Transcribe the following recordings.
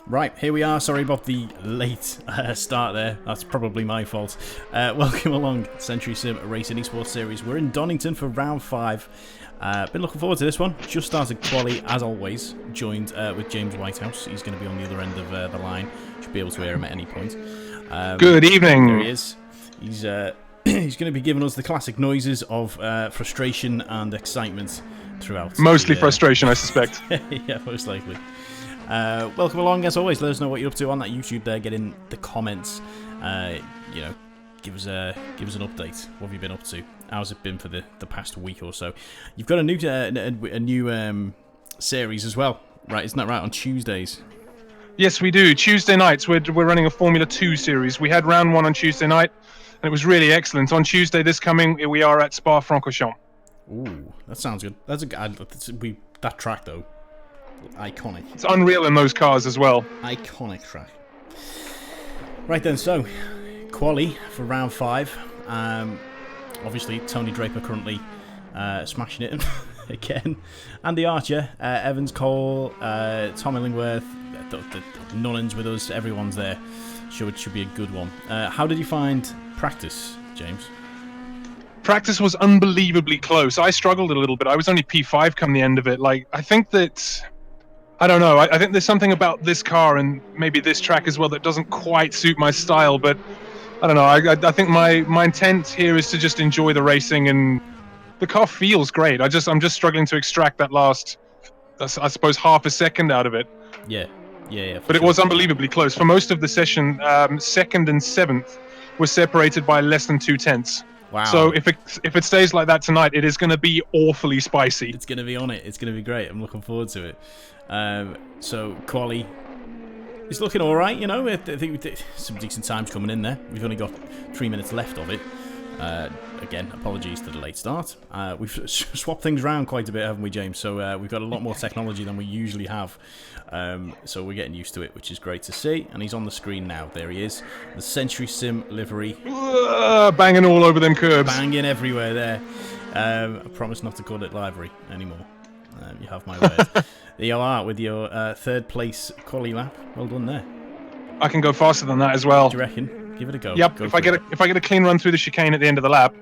Right, here we are. Sorry about the late start there. That's probably my fault. Welcome along, Century Sim Racing Esports Series. We're in Donington for round 5. Been looking forward to this one. Just started quali, as always. Joined with James Whitehouse. He's going to be on the other end of the line. Should be able to hear him at any point. Good evening. There he is. He's he's going to be giving us the classic noises of frustration and excitement throughout. Mostly frustration, I suspect. Yeah, most likely. Welcome along, as always. Let us know what you're up to on that YouTube there. Get in the comments. Give us an update. What have you been up to? How's it been for the past week or so? You've got a new series as well, right? Isn't that right? On Tuesdays. Yes, we do. Tuesday nights, we're running a Formula 2 series. We had round 1 on Tuesday night, and it was really excellent. On Tuesday this coming, we are at Spa-Francorchamps. Ooh, that sounds good. That track though. Iconic. It's unreal in those cars as well. Iconic track. Right then, so quali for round 5. Obviously, Tony Draper currently smashing it again. Andy Archer, Evans, Cole, Tom Illingworth, the Nunnans with us. Everyone's there. It should be a good one. How did you find practice, James? Practice was unbelievably close. I struggled a little bit. I was only P5 come the end of it. I think there's something about this car and maybe this track as well that doesn't quite suit my style, but I don't know. I think my intent here is to just enjoy the racing, and the car feels great. I'm just struggling to extract that last, I suppose, half a second out of it. Yeah. But it was unbelievably close. For most of the session, 2nd and 7th were separated by less than 2/10. Wow. So if it stays like that tonight, it is going to be awfully spicy. It's going to be on it. It's going to be great. I'm looking forward to it. So quali is looking all right. I think some decent times coming in there. We've only got 3 minutes left of it. Again, apologies to the late start. We've swapped things around quite a bit, haven't we, James? So we've got a lot more technology than we usually have. So we're getting used to it, which is great to see. And he's on the screen now. There he is. The Century Sim livery. Banging all over them curbs. Banging everywhere there. I promise not to call it livery anymore. You have my word. There you are with your 3rd place quali lap. Well done there. I can go faster than that as well. Do you reckon? Give it a go. Yep. Go if I get a clean run through the chicane at the end of the lap,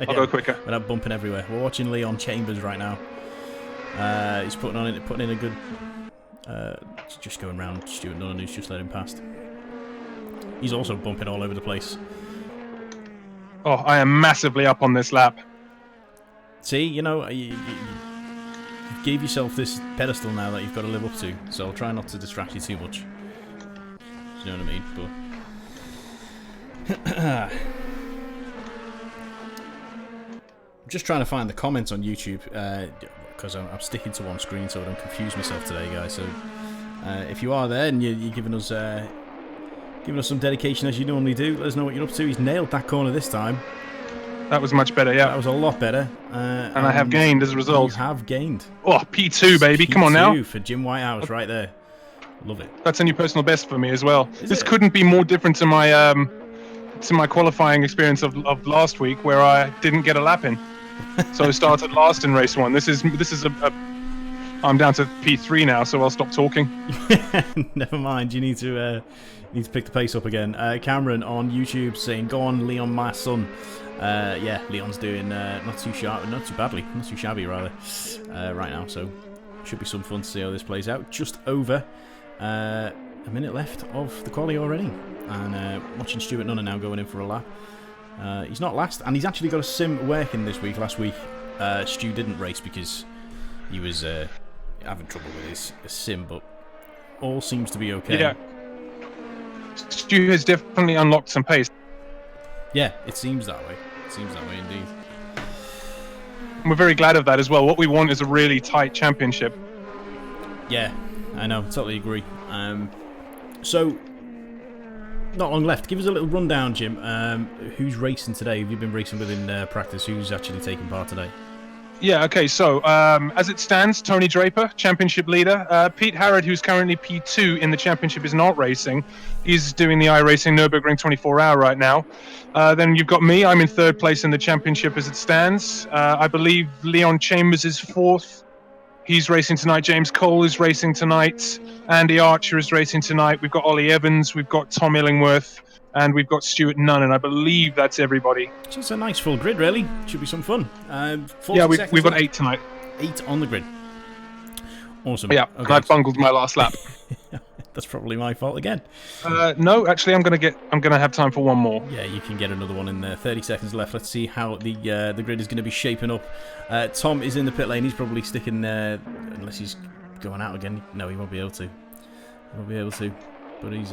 I'll go quicker. Without bumping everywhere. We're watching Leon Chambers right now. He's putting in a good. Just going round Stuart Nunnan, who's just let him past. He's also bumping all over the place. Oh, I am massively up on this lap. See, you gave yourself this pedestal now that you've got to live up to. So I'll try not to distract you too much. Do you know what I mean? But I'm just trying to find the comments on YouTube because I'm sticking to one screen so I don't confuse myself today, guys. So if you are there and you're giving us some dedication as you normally do, let us know what you're up to. He's nailed that corner this time. That was much better, yeah. That was a lot better. And I have gained as a result. You have gained. Oh, P2, baby. Come on now. P2 for Jim Whitehouse right there. Love it. That's a new personal best for me as well. This it? couldn't be more different to my qualifying experience of last week, where I didn't get a lap in. So I started last in race 1. This is I'm down to P3 now, so I'll stop talking. Never mind. You need to pick the pace up again. Cameron on YouTube saying, "Go on, Leon, my son." Yeah, Leon's doing not too shabby rather, right now. So should be some fun to see how this plays out. Just over a minute left of the quali already, and watching Stuart Nunnan now going in for a lap. He's not last, and he's actually got a sim working this week. Last week, Stu didn't race because he was having trouble with his sim, but all seems to be okay. Yeah, Stu has definitely unlocked some pace. Yeah, it seems that way. It seems that way indeed. And we're very glad of that as well. What we want is a really tight championship. Yeah, I know. Totally agree. So, not long left. Give us a little rundown, Jim. Who's racing today? Have you been racing within practice? Who's actually taking part today? Yeah, okay, so as it stands, Tony Draper, championship leader. Pete Harrod, who's currently P2 in the championship, is not racing. He's doing the iRacing Nürburgring 24-hour right now. Then you've got me. I'm in 3rd place in the championship as it stands. I believe Leon Chambers is 4th. He's racing tonight. James Cole is racing tonight. Andy Archer is racing tonight. We've got Ollie Evans. We've got Tom Illingworth. And we've got Stuart Nunn. And I believe that's everybody. So it's a nice full grid, really. Should be some fun. Yeah, we've got 8 tonight. 8 on the grid. Awesome. Yeah, okay. I've bungled my last lap. That's probably my fault again. No, actually, I'm gonna have time for one more. Yeah, you can get another one in there. 30 seconds left. Let's see how the grid is going to be shaping up. Tom is in the pit lane. He's probably sticking there, unless he's going out again. No, he won't be able to. He won't be able to. But he's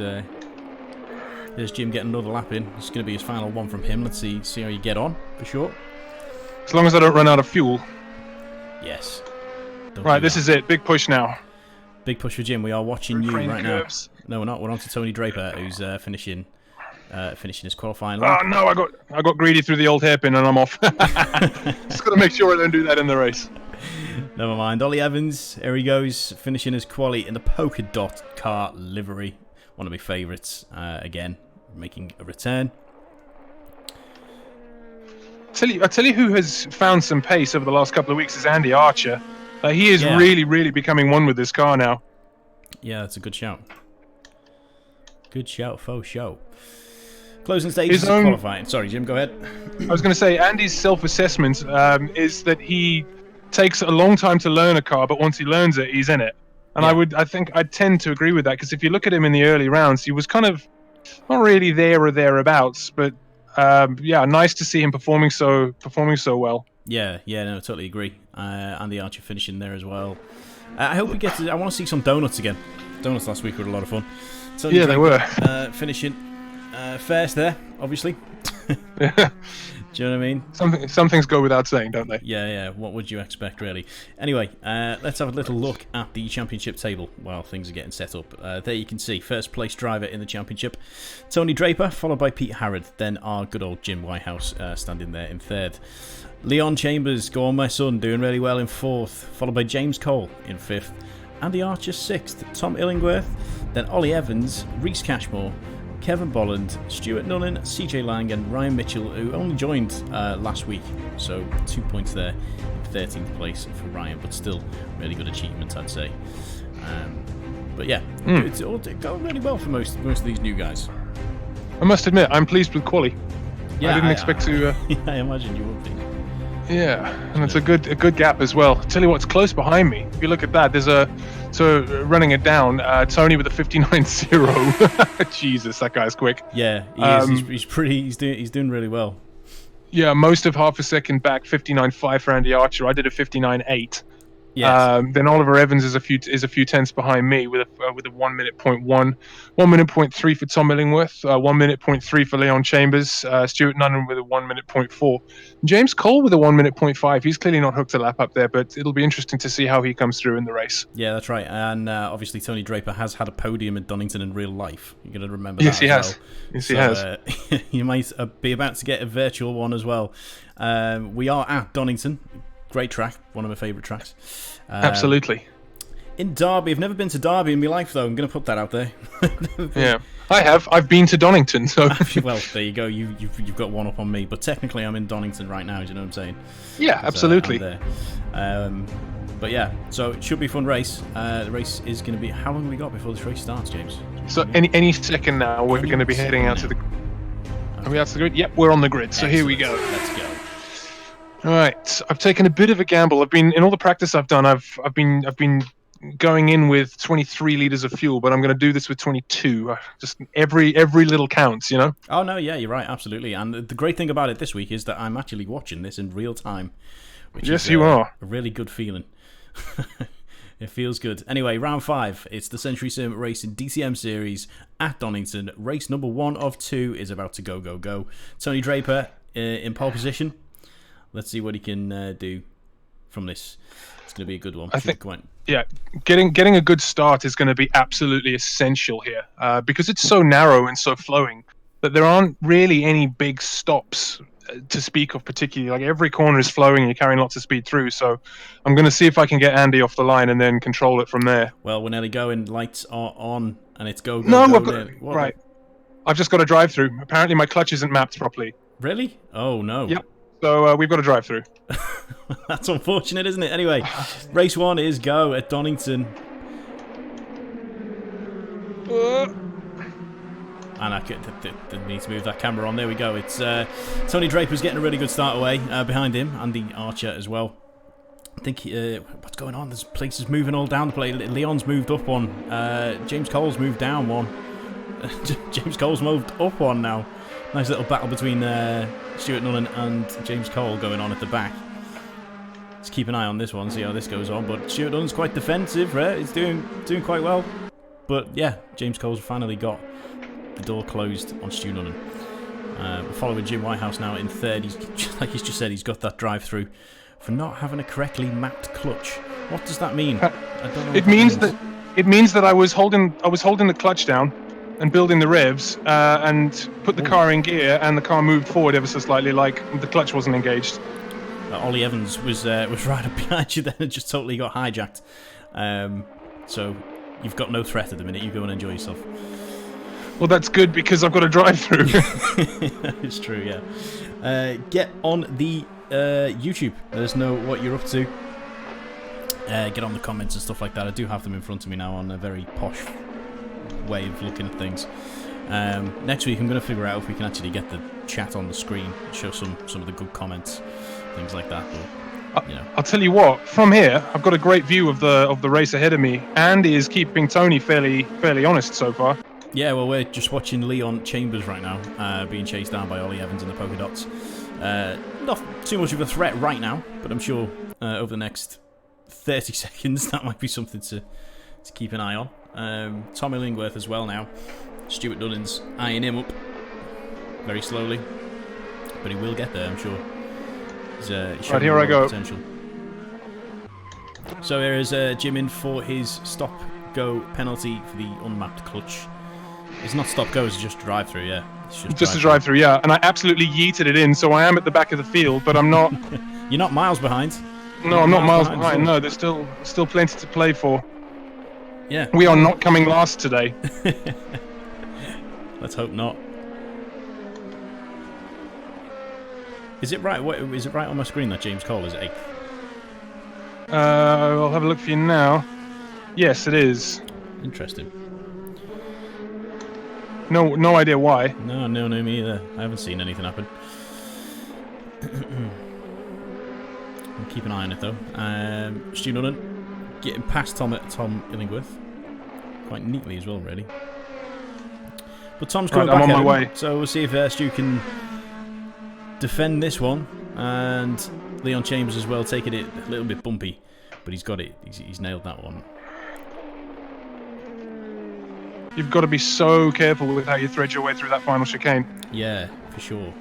there's Jim getting another lap in. It's going to be his final one from him. Let's see how you get on for sure. As long as I don't run out of fuel. Yes. Right, this is it. Big push now. Big push for Jim. We are watching you right curves. now. No, we're not. We're on to Tony Draper, who's finishing his qualifying lap. Oh no, I got greedy through the old hairpin and I'm off. Just got to make sure I don't do that in the race. Never mind. Ollie Evans, here he goes, finishing his quali in the polka dot car livery. One of my favourites. Again, making a return. I tell you who has found some pace over the last couple of weeks is Andy Archer. He is really becoming one with this car now. Yeah, that's a good shout. Good shout, faux show. Closing stages of qualifying. Sorry, Jim, go ahead. I was going to say, Andy's self-assessment is that he takes a long time to learn a car, but once he learns it, he's in it. And I think I'd tend to agree with that, because if you look at him in the early rounds, he was kind of not really there or thereabouts, but nice to see him performing so well. Yeah, no, totally agree. Andy Archer finishing there as well. I hope we get to. I want to see some donuts again. Donuts last week were a lot of fun. So yeah, they were. Finishing first there, obviously. Do you know what I mean? Some things go without saying, don't they? Yeah. What would you expect, really? Anyway, let's have a little look at the championship table while things are getting set up. There you can see first place driver in the championship, Tony Draper, followed by Pete Harrod. Then our good old Jim Whitehouse standing there in third. Leon Chambers, go on my son, doing really well in fourth, followed by James Cole in fifth. Andy Archer sixth. Tom Illingworth, then Ollie Evans, Reese Cashmore, Kevin Bolland, Stuart Nunn, CJ Lang and Ryan Mitchell, who only joined last week, so 2 points there in 13th place for Ryan, but still really good achievement, I'd say. But yeah, it's all going really well for most of these new guys. I must admit, I'm pleased with quali. Yeah, I didn't expect to. I imagine you would be. Yeah, and it's a good gap as well. Tell you what's close behind me. If you look at that, there's running it down. Tony with a 59.0. Jesus, that guy's quick. Yeah, he is. He's doing really well. Yeah, most of half a second back. 59.5 for Andy Archer. I did a 59.8. Yes. Then Oliver Evans is a few tenths behind me with a 1 minute point 1 minute point 3 for Tom Illingworth, 1 minute point 3 for Leon Chambers, Stuart Nunn with a 1 minute point 4, James Cole with a 1 minute point 5. He's clearly not hooked a lap up there, but it'll be interesting to see how he comes through in the race. Yeah, that's right. And obviously Tony Draper has had a podium in Donington in real life. You're going to remember that. Yes, he has. Yes, he has. You might be about to get a virtual one as well. We are at Donington. Great track, one of my favourite tracks. Absolutely. In Derby, I've never been to Derby in my life, though. I'm going to put that out there. Yeah, I have. I've been to Donington, so. Well, there you go. You've got one up on me, but technically I'm in Donington right now. Do you know what I'm saying? Yeah, absolutely. But yeah, so it should be a fun race. The race is going to be. How long have we got before this race starts, James? So any second now, we're going to be heading out to the. Are we out to the grid? Yep, we're on the grid. So here we go. Let's go. All right, I've taken a bit of a gamble. I've been in all the practice I've done. I've been going in with 23 liters of fuel, but I'm going to do this with 22. Just every little counts, you know. Oh no, yeah, you're right, absolutely. And the great thing about it this week is that I'm actually watching this in real time, which is you are a really good feeling. It feels good. Anyway, round 5. It's the Century Sim Racing DTM Series at Donington. Race number 1 of 2 is about to go. Tony Draper in pole position. Let's see what he can do from this. It's going to be a good one. I think, yeah, getting a good start is going to be absolutely essential here because it's so narrow and so flowing that there aren't really any big stops to speak of particularly. Like every corner is flowing and you're carrying lots of speed through. So I'm going to see if I can get Andy off the line and then control it from there. Well, we're nearly going. Lights are on and it's go. No, right. I've just got to drive through. Apparently my clutch isn't mapped properly. Really? Oh, no. Yep. So we've got to drive through. That's unfortunate, isn't it? Anyway, race 1 is go at Donington. And I need to move that camera on. There we go. It's Tony Draper's getting a really good start away. Behind him, Andy Archer as well. I think what's going on? There's places moving all down the place. Leon's moved up one. James Cole's moved down one. James Cole's moved up one now. Nice little battle between Stuart Nunnan and James Cole going on at the back. Let's keep an eye on this one, see how this goes on. But Stuart Nunnan's quite defensive, right? He's doing quite well. But yeah, James Cole's finally got the door closed on Stu Nunnan. We're following Jim Whitehouse now in third. Like he's just said, he's got that drive-through for not having a correctly mapped clutch. What does that mean? I don't know. It means that I was holding the clutch down and building the revs and put the car in gear, and the car moved forward ever so slightly, like the clutch wasn't engaged. Ollie Evans was right up behind you then and just totally got hijacked. So you've got no threat at the minute. You go and enjoy yourself. Well, that's good because I've got to drive through. It's true, yeah. Get on the YouTube. Let us know what you're up to. Get on the comments and stuff like that. I do have them in front of me now on a very posh way of looking at things. Next week I'm going to figure out if we can actually get the chat on the screen, show some of the good comments, things like that. But, you know. I'll tell you what, from here I've got a great view of the race ahead of me. Andy is keeping Tony fairly honest so far. Yeah, well, we're just watching Leon Chambers right now, being chased down by Ollie Evans in the polka dots. Not too much of a threat right now, but I'm sure over the next 30 seconds that might be something to keep an eye on. Tom Illingworth as well now. Stuart Nunnan's eyeing him up very slowly, but he will get there, I'm sure. He's right, here I go. Potential. So here is Jim in for his stop-go penalty for the unmapped clutch. It's not stop-go, it's just drive-through, yeah. It's just a drive-through, yeah. And I absolutely yeeted it in, so I am at the back of the field, but I'm not... You're not miles behind. No, I'm not miles behind. No, there's still plenty to play for. Yeah. We are not coming last today. Let's hope not. Is it right? Is it right on my screen that James Cole is 8th? I'll have a look for you now. Yes, it is. Interesting. No idea why. No, me either. I haven't seen anything happen. I'll keep an eye on it though. Stu Nunnan getting past Tom Illingworth quite neatly as well, really. But Tom's coming back. I'm on my way. So we'll see if Stu can defend this one, and Leon Chambers as well, taking it a little bit bumpy, but he's got it. He's nailed that one. You've got to be so careful with how you thread your way through that final chicane. Yeah, for sure.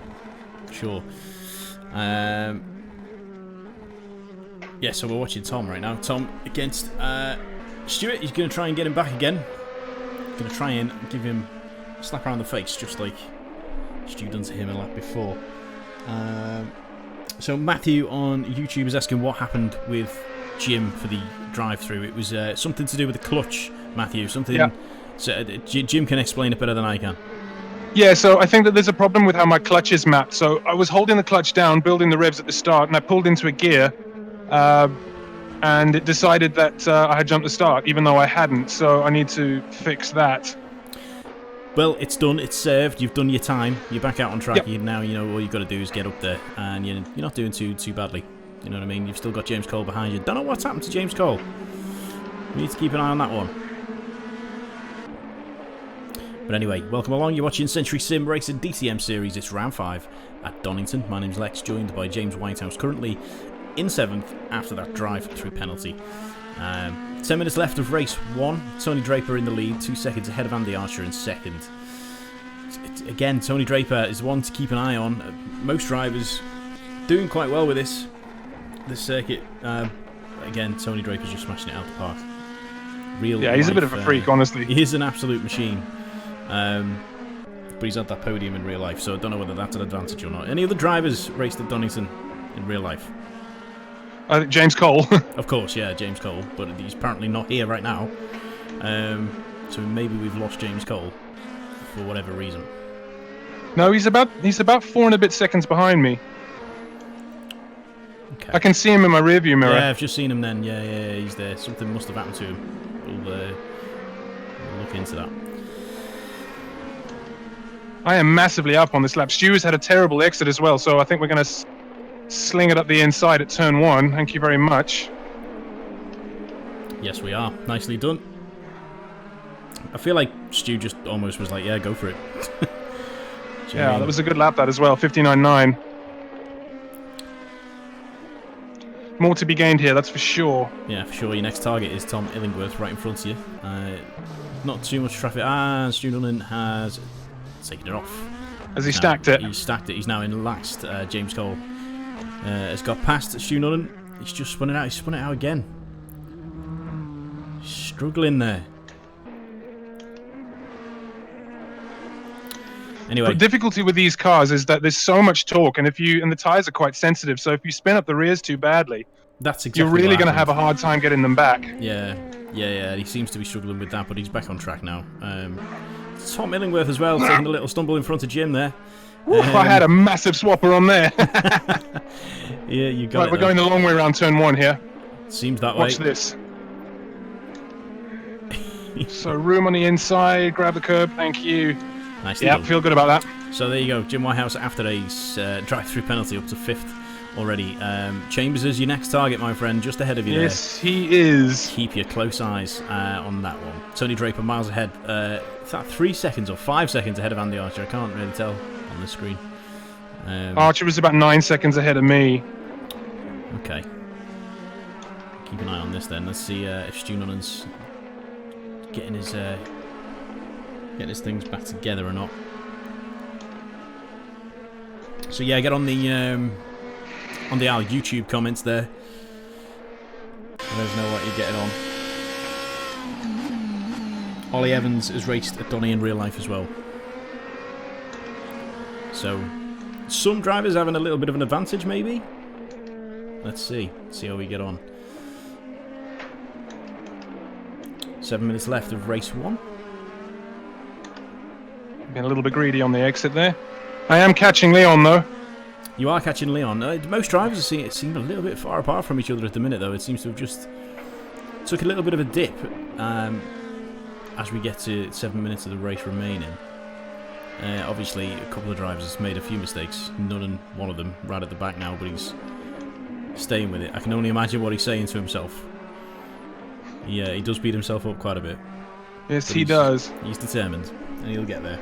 Yeah, so we're watching Tom right now. Tom against Stuart. He's going to try and get him back again. Going to try and give him a slap around the face, just like Stu done to him a lap before. So Matthew on YouTube is asking what happened with Jim for the drive-through. It was something to do with the clutch, Matthew. Something. Yeah. So Jim can explain it better than I can. Yeah, so I think that there's a problem with how my clutch is mapped. So I was holding the clutch down, building the revs at the start, and I pulled into a gear, and it decided that I had jumped the start, even though I hadn't. So I need to fix that. Well, it's done. It's served. You've done your time. You're back out on track. Yep. Now you know all you've got to do is get up there, and you're not doing too badly. You know what I mean? You've still got James Cole behind you. Don't know what's happened to James Cole. We need to keep an eye on that one. But anyway, welcome along. You're watching Century Sim Racing DTM Series. It's round 5 at Donington. My name's Lex, joined by James Whitehouse, currently in 7th after that drive-through penalty. 10 minutes left of race 1. Tony Draper in the lead, 2 seconds ahead of Andy Archer in 2nd. Again, Tony Draper is one to keep an eye on. Most drivers doing quite well with this circuit. Again, Tony Draper's just smashing it out the park. Yeah, he's a bit of a freak, honestly. He is an absolute machine. But he's at that podium in real life, so I don't know whether that's an advantage or not. Any other drivers raced at Donington in real life? I think James Cole. Of course, yeah, James Cole, but he's apparently not here right now. So maybe we've lost James Cole for whatever reason. No, he's about 4 and a bit seconds behind me. Okay. I can see him in my rearview mirror. Yeah, I've just seen him then. Yeah, he's there. Something must have happened to him. We'll look into that. I am massively up on this lap. Stu has had a terrible exit as well, so I think we're going to sling it up the inside at turn 1. Thank you very much. Yes, we are. Nicely done. I feel like Stu just almost was like, yeah, go for it. Yeah, that was a good lap that as well, 59.9. More to be gained here, that's for sure. Yeah, for sure. Your next target is Tom Illingworth right in front of you. Not too much traffic. Stu Nunnan has taken it off. Has he stacked it? He's stacked it. He's now in last. James Cole has got past Stu Nunnan. He's just spun it out. He's spun it out again. Struggling there. Anyway, the difficulty with these cars is that there's so much torque, and the tires are quite sensitive. So if you spin up the rears too badly, that's exactly you're really going to have a hard time getting them back. Yeah. He seems to be struggling with that, but he's back on track now. Tom Illingworth as well, taking a little stumble in front of Jim there. I had a massive swapper on there. Yeah, you got right, it. We're going the long way around turn 1 here. Seems that way. Watch this. So room on the inside, grab the curb, thank you. Nice. Yeah, feel good about that. So there you go, Jim Whitehouse after a drive-through penalty up to 5th already. Chambers is your next target, my friend, just ahead of you. Yes, he is. Keep your close eyes on that one. Tony Draper miles ahead. Is that 3 seconds or 5 seconds ahead of Andy Archer? I can't really tell on the screen. Archer was about 9 seconds ahead of me. Okay. Keep an eye on this then. Let's see if Stu Nunnan's getting his things back together or not. So yeah, get on the our YouTube comments there. Let us know what you're getting on. Ollie Evans has raced at Donny in real life as well. So some drivers having a little bit of an advantage maybe. Let's see how we get on. 7 minutes left of race 1. Being a little bit greedy on the exit there. I am catching Leon though. You are catching Leon. Most drivers seem a little bit far apart from each other at the minute though. It seems to have just took a little bit of a dip as we get to 7 minutes of the race remaining. Obviously a couple of drivers has made a few mistakes. Nunnan, one of them, right at the back now, but he's staying with it. I can only imagine what he's saying to himself. Yeah, he does beat himself up quite a bit. Yes, he does. He's determined, and he'll get there.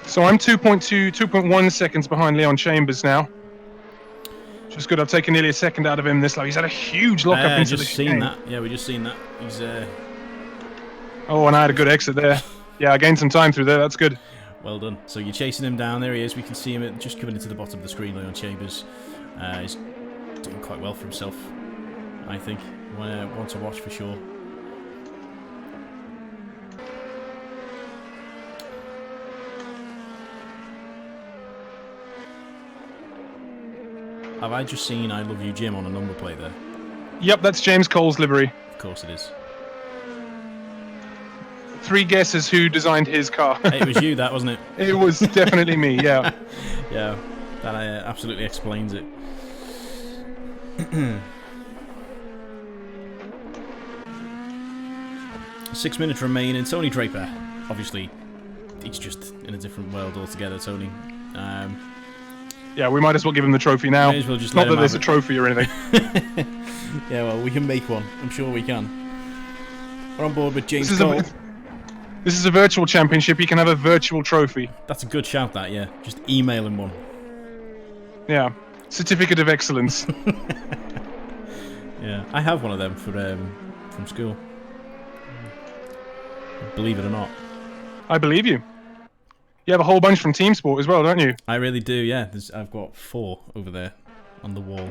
So I'm 2.1 seconds behind Leon Chambers now. Which is good. I've taken nearly a second out of him this lap. He's had a huge lock-up into the seen that. Yeah, we just seen that. He's Oh, and I had a good exit there. Yeah, I gained some time through there. That's good. Well done. So you're chasing him down. There he is. We can see him just coming into the bottom of the screen, Leon Chambers. He's doing quite well for himself, I think. One to watch for sure. Have I just seen I Love You Jim on a number plate there? Yep, that's James Cole's livery. Of course it is. 3 guesses who designed his car. It was you, that, wasn't it? It was definitely me, yeah. Yeah, that absolutely explains it. 6 minutes remaining. Tony Draper, obviously, he's just in a different world altogether, Tony. Yeah, we might as well give him the trophy now. May as well just Not that there's a trophy or anything. Yeah, well, we can make one. I'm sure we can. We're on board with James Cole. This is a virtual championship. You can have a virtual trophy. That's a good shout, that, yeah. Just email him one. Yeah. Certificate of Excellence. Yeah, I have one of them from school. Believe it or not. I believe you. You have a whole bunch from Team Sport as well, don't you? I really do, yeah. I've got 4 over there on the wall.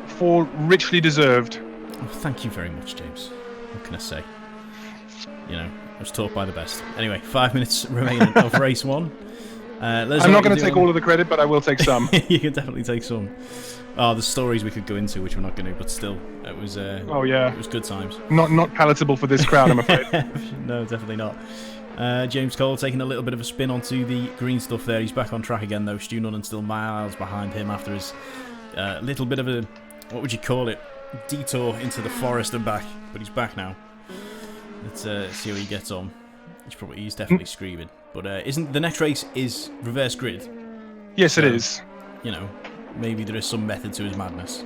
4 richly deserved. Oh, thank you very much, James. What can I say? You know, I was taught by the best. Anyway, 5 minutes remaining of race 1. I'm not going to take all of the credit, but I will take some. You can definitely take some. Oh, the stories we could go into, which we're not going to, but still, it was. Oh yeah, it was good times. Not palatable for this crowd, I'm afraid. No, definitely not. James Cole taking a little bit of a spin onto the green stuff there. He's back on track again though. Stu Nunnan still miles behind him after his little bit of a, what would you call it, detour into the forest and back. But he's back now. Let's see how he gets on. He's definitely screaming. But isn't the next race is reverse grid? Yes, so, it is. You know, maybe there is some method to his madness.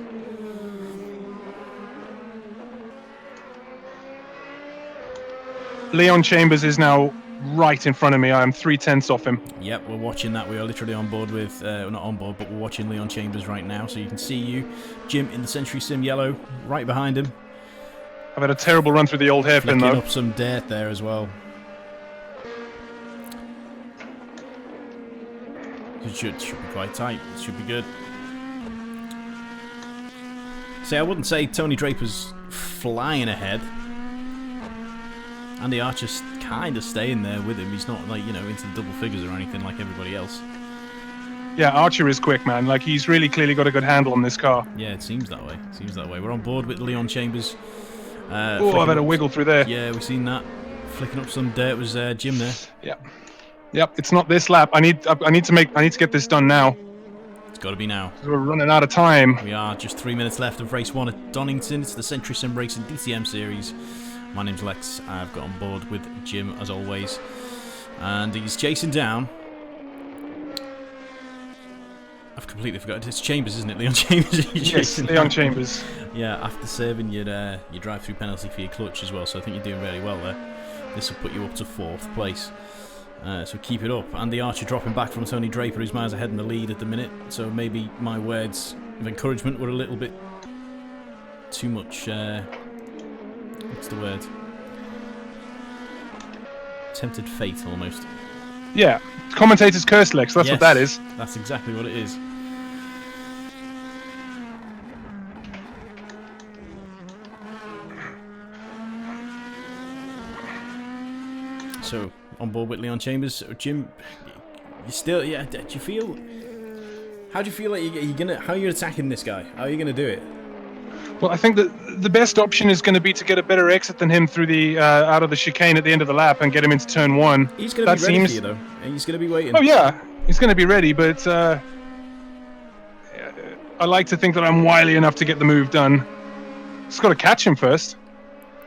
Leon Chambers is now right in front of me. I am 3/10 off him. Yep, we're watching that. We are literally on board with, not on board, but we're watching Leon Chambers right now. So you can see you, Jim, in the Century Sim yellow, right behind him. I've had a terrible run through the old hairpin though. Up some dirt there as well. It should be quite tight. It should be good. See, I wouldn't say Tony Draper's flying ahead. Andy Archer's kind of staying there with him. He's not, like, you know, into the double figures or anything like everybody else. Yeah, Archer is quick, man. Like, he's really clearly got a good handle on this car. Yeah, it seems that way. It seems that way. We're on board with Leon Chambers. Oh, I've had a wiggle through there. Yeah, we've seen that. Flicking up some dirt was Jim there. Yep. It's not this lap. I need to get this done now. It's got to be now. We're running out of time. We are just 3 minutes left of race 1 at Donington. It's the Century Sim Racing DTM series. My name's Lex. I've got on board with Jim as always, and he's chasing down. I've completely forgotten. It's Chambers, isn't it? Leon Chambers. Yes, Leon Chambers. Yeah, after serving your drive-through penalty for your clutch as well, so I think you're doing really well there. This will put you up to 4th place. So keep it up. And the Archer dropping back from Tony Draper, who's miles ahead in the lead at the minute. So maybe my words of encouragement were a little bit too much. What's the word? Tempted fate, almost. Yeah, commentator's curse, Lex. That's what that is. That's exactly what it is. So, on board with Leon Chambers. Jim, you still, yeah, do you feel... How do you feel like you're gonna... How are you attacking this guy? How are you gonna do it? Well, I think that the best option is going to be to get a better exit than him through the out of the chicane at the end of the lap and get him into turn 1. He's going to be ready for you, though. He's going to be waiting. Oh, yeah. He's going to be ready, but I like to think that I'm wily enough to get the move done. Just got to catch him first.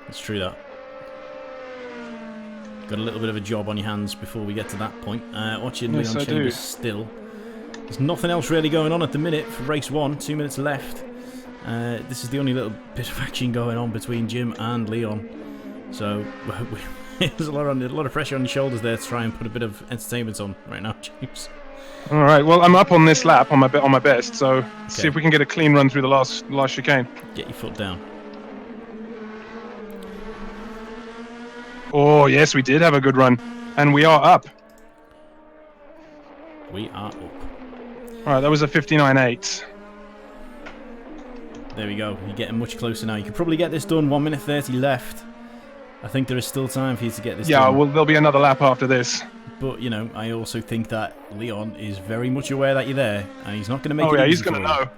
It's true, that. Got a little bit of a job on your hands before we get to that point. Watching Leon Chambers still. There's nothing else really going on at the minute for race 1. 2 minutes left. This is the only little bit of action going on between Jim and Leon, so there's a lot of pressure on your shoulders there to try and put a bit of entertainment on right now, James. All right, well, I'm up on this lap on my best, so see if we can get a clean run through the last chicane. Get your foot down. Oh yes, we did have a good run, and we are up. We are up. All right, that was a 59.8. There we go. You're getting much closer now. You could probably get this done. 1 minute 30 left. I think there is still time for you to get this done. Yeah, well, there'll be another lap after this. But, you know, I also think that Leon is very much aware that you're there, and he's not going to make it easy. Oh, yeah, he's going to know.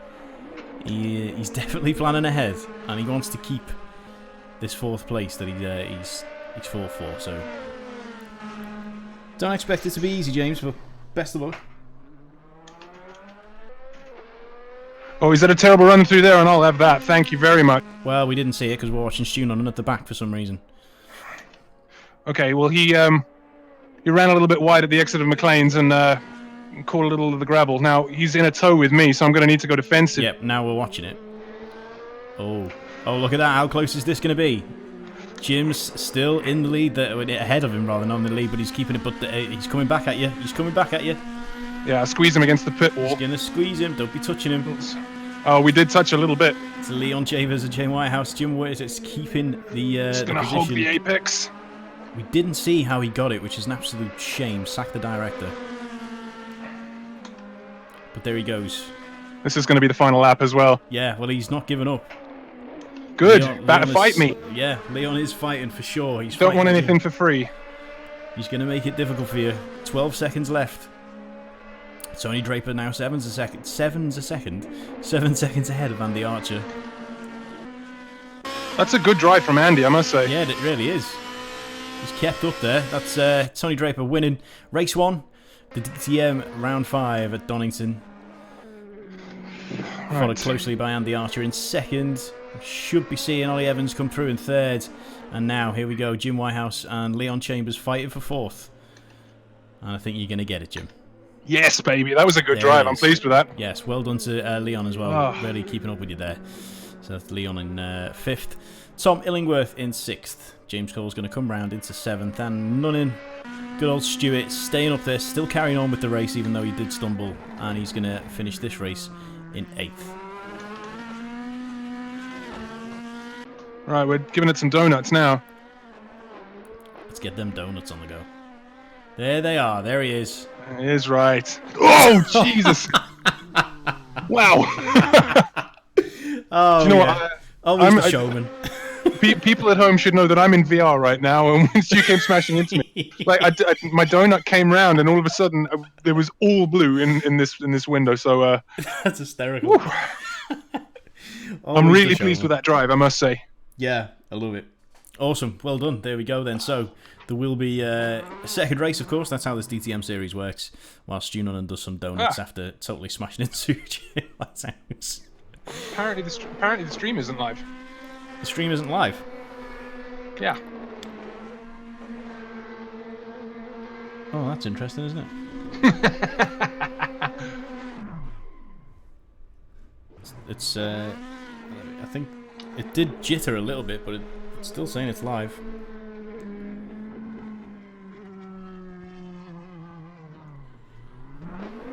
He's definitely planning ahead, and he wants to keep this 4th place that he's fought for. So, don't expect it to be easy, James, but best of luck. Oh, he's had a terrible run through there, and I'll have that. Thank you very much. Well, we didn't see it because we're watching Stu Nunnan at the back for some reason. Okay, well, he ran a little bit wide at the exit of McLean's and caught a little of the gravel. Now, he's in a tow with me, so I'm going to need to go defensive. Yep, now we're watching it. Oh, look at that. How close is this going to be? Jim's still in the lead, ahead of him rather than on the lead, but he's keeping it. But he's coming back at you. He's coming back at you. Yeah, squeeze him against the pit wall. Just going to squeeze him. Don't be touching him. Oh, we did touch a little bit. It's Leon Chambers and Jane Whitehouse. Jim White is keeping the just going to hog the apex. We didn't see how he got it, which is an absolute shame. Sack the director. But there he goes. This is going to be the final lap as well. Yeah, well, he's not giving up. Good. Leon fight me. Yeah, Leon is fighting for sure. Don't want anything for free. He's going to make it difficult for you. 12 seconds left. Tony Draper now 7 seconds ahead of Andy Archer. That's a good drive from Andy, I must say. Yeah, it really is. He's kept up there. That's Tony Draper winning race 1, the DTM round 5 at Donington. Right. Followed closely by Andy Archer in 2nd. Should be seeing Ollie Evans come through in 3rd. And now, here we go, Jim Whitehouse and Leon Chambers fighting for 4th. And I think you're going to get it, Jim. Yes, baby. That was a good drive. I'm pleased with that. Yes, well done to Leon as well. Really keeping up with you there. So that's Leon in 5th. Tom Illingworth in 6th. James Cole's going to come round into 7th. And Nunnin, good old Stewart, staying up there, still carrying on with the race, even though he did stumble. And he's going to finish this race in 8th. Right, we're giving it some donuts now. Let's get them donuts on the go. There they are. There he is. He is right. Oh, Jesus. Wow. Oh, do you know yeah. what? Always the showman. People at home should know that I'm in VR right now, and when you came smashing into me, like my donut came round, and all of a sudden there was all blue in this window. So that's hysterical. I'm really pleased with that drive, I must say. Yeah, I love it. Awesome, well done. There we go then. So there will be a second race, of course. That's how this DTM series works. While Stu Nunnan does some donuts after totally smashing into Jim Whitehouse. Apparently the stream isn't live. The stream isn't live? Yeah. Oh, that's interesting, isn't it? It's I think it did jitter a little bit, but it's still saying it's live.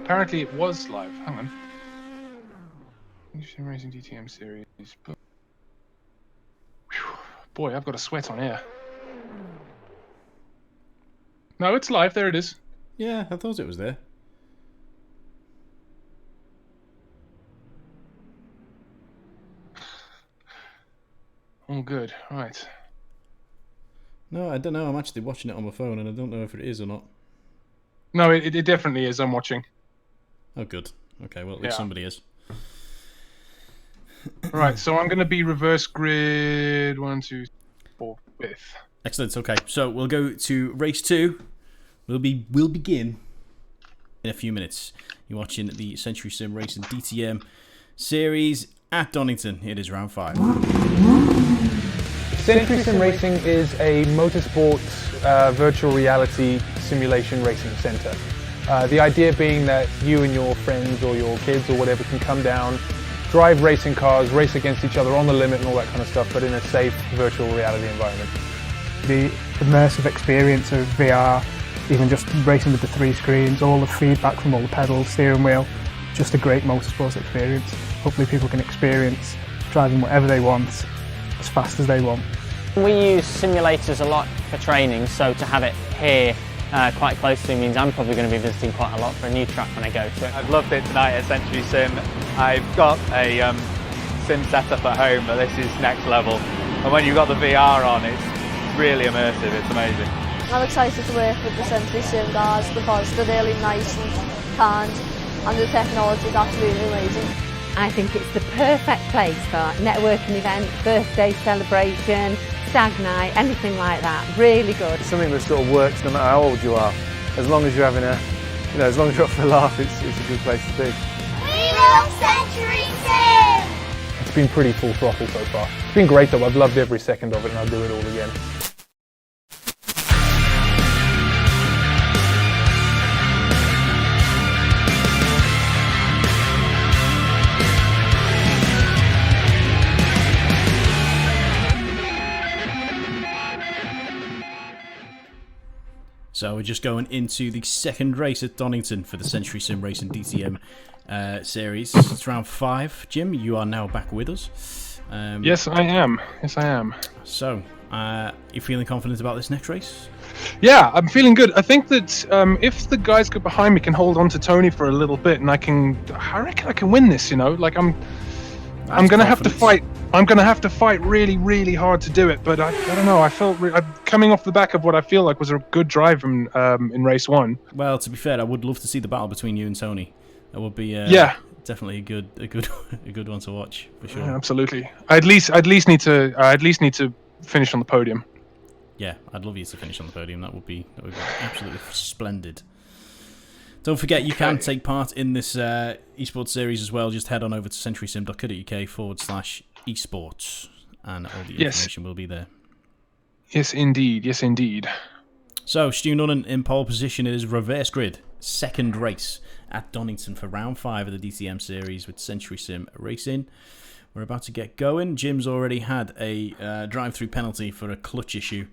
Apparently it was live. Hang on. Racing DTM series. Boy, I've got a sweat on here. No, it's live. There it is. Yeah, I thought it was there. All good. Right. No, I don't know. I'm actually watching it on my phone, and I don't know if it is or not. No, it definitely is. I'm watching. Oh, good. Okay, well, at least somebody is. Right, so I'm going to be reverse grid 1, 2, 4, 5th. Excellent. Okay, so we'll go to race 2. We'll begin in a few minutes. You're watching the Century Sim Racing DTM series at Donington. It is round 5. Century Sim Racing is a motorsports virtual reality simulation racing centre. The idea being that you and your friends or your kids or whatever can come down, drive racing cars, race against each other on the limit and all that kind of stuff, but in a safe virtual reality environment. The immersive experience of VR, even just racing with the 3 screens, all the feedback from all the pedals, steering wheel, just a great motorsports experience. Hopefully people can experience driving whatever they want, as fast as they want. We use simulators a lot for training, so to have it here quite close to me means I'm probably going to be visiting quite a lot for a new track when I go to it. I've loved it tonight at Century Sim. I've got a sim setup at home, but this is next level. And when you've got the VR on, it's really immersive, it's amazing. I'm excited to work with the Century Sim guys because they're really nice and kind, and the technology is absolutely amazing. I think it's the perfect place for networking event, birthday celebration, stag night, anything like that. Really good. It's something that sort of works no matter how old you are. As long as you're having as long as you're up for a laugh, it's a good place to be. We love Century Sim! It's been pretty full throttle so far. It's been great though, I've loved every second of it and I'll do it all again. So we're just going into the second race at Donington for the Century Sim Racing DTM series. It's round 5. Jim, you are now back with us. Yes, I am. Yes, I am. So, you feeling confident about this next race? Yeah, I'm feeling good. I think that if the guys go behind me can hold on to Tony for a little bit, and I reckon I can win this. You know, like I'm gonna have to fight. I'm gonna have to fight really, really hard to do it. But I don't know. I felt coming off the back of what I feel like was a good drive from in race 1. Well, to be fair, I would love to see the battle between you and Tony. That would be definitely a good one to watch for sure. Yeah, absolutely. I at least need to finish on the podium. Yeah, I'd love you to finish on the podium. That would be absolutely splendid. Don't forget, you can take part in this esports series as well. Just head on over to centurysim.co.uk/esports, and all the information will be there. Yes, indeed. Yes, indeed. So, Stu Nunnan in pole position. It is reverse grid, second race at Donington for round 5 of the DTM series with Century Sim Racing. We're about to get going. Jim's already had a drive-through penalty for a clutch issue.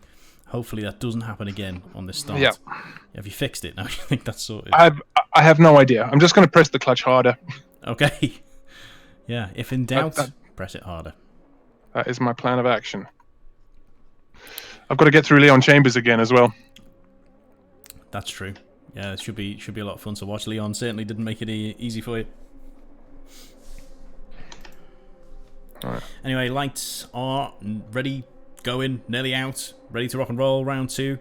Hopefully that doesn't happen again on this start. Yeah. Have you fixed it now? You think that's sorted? I have no idea. I'm just going to press the clutch harder. Okay. Yeah, if in doubt, press it harder. That is my plan of action. I've got to get through Leon Chambers again as well. That's true. Yeah, it should be a lot of fun to watch. Leon certainly didn't make it easy for you. All right. Anyway, lights are ready, going, nearly out, ready to rock and roll. Round 2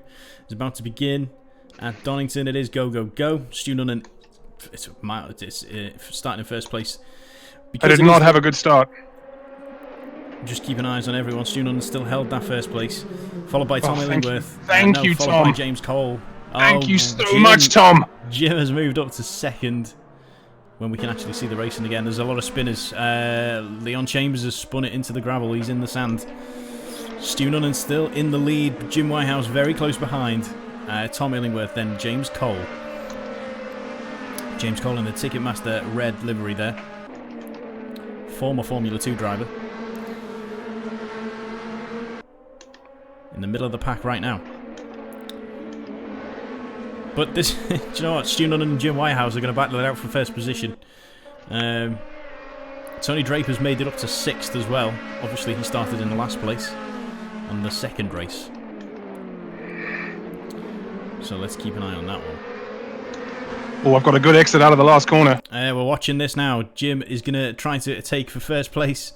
is about to begin at Donington. It is go, go, go. Stu Nunnan, it's starting in first place. I did not have a good start. Just keeping eyes on everyone. Stu Nunnan still held that first place, followed by Tom Illingworth. Thank you, followed Tom. by James Cole. Thank you so much, Tom. Jim has moved up to second. When we can actually see the racing again, there's a lot of spinners. Leon Chambers has spun it into the gravel. He's in the sand. Stu Nunnan still in the lead. Jim Whitehouse very close behind. Tom Illingworth, then James Cole. James Cole in the Ticketmaster red livery there. Former Formula 2 driver. In the middle of the pack right now. But this, do you know what? Stu Nunnan and Jim Whitehouse are going to battle it out for first position. Tony Draper's made it up to 6th as well. Obviously, he started in the last place on the second race. So let's keep an eye on that one. Oh, I've got a good exit out of the last corner. We're watching this now. Jim is going to try to take for first place.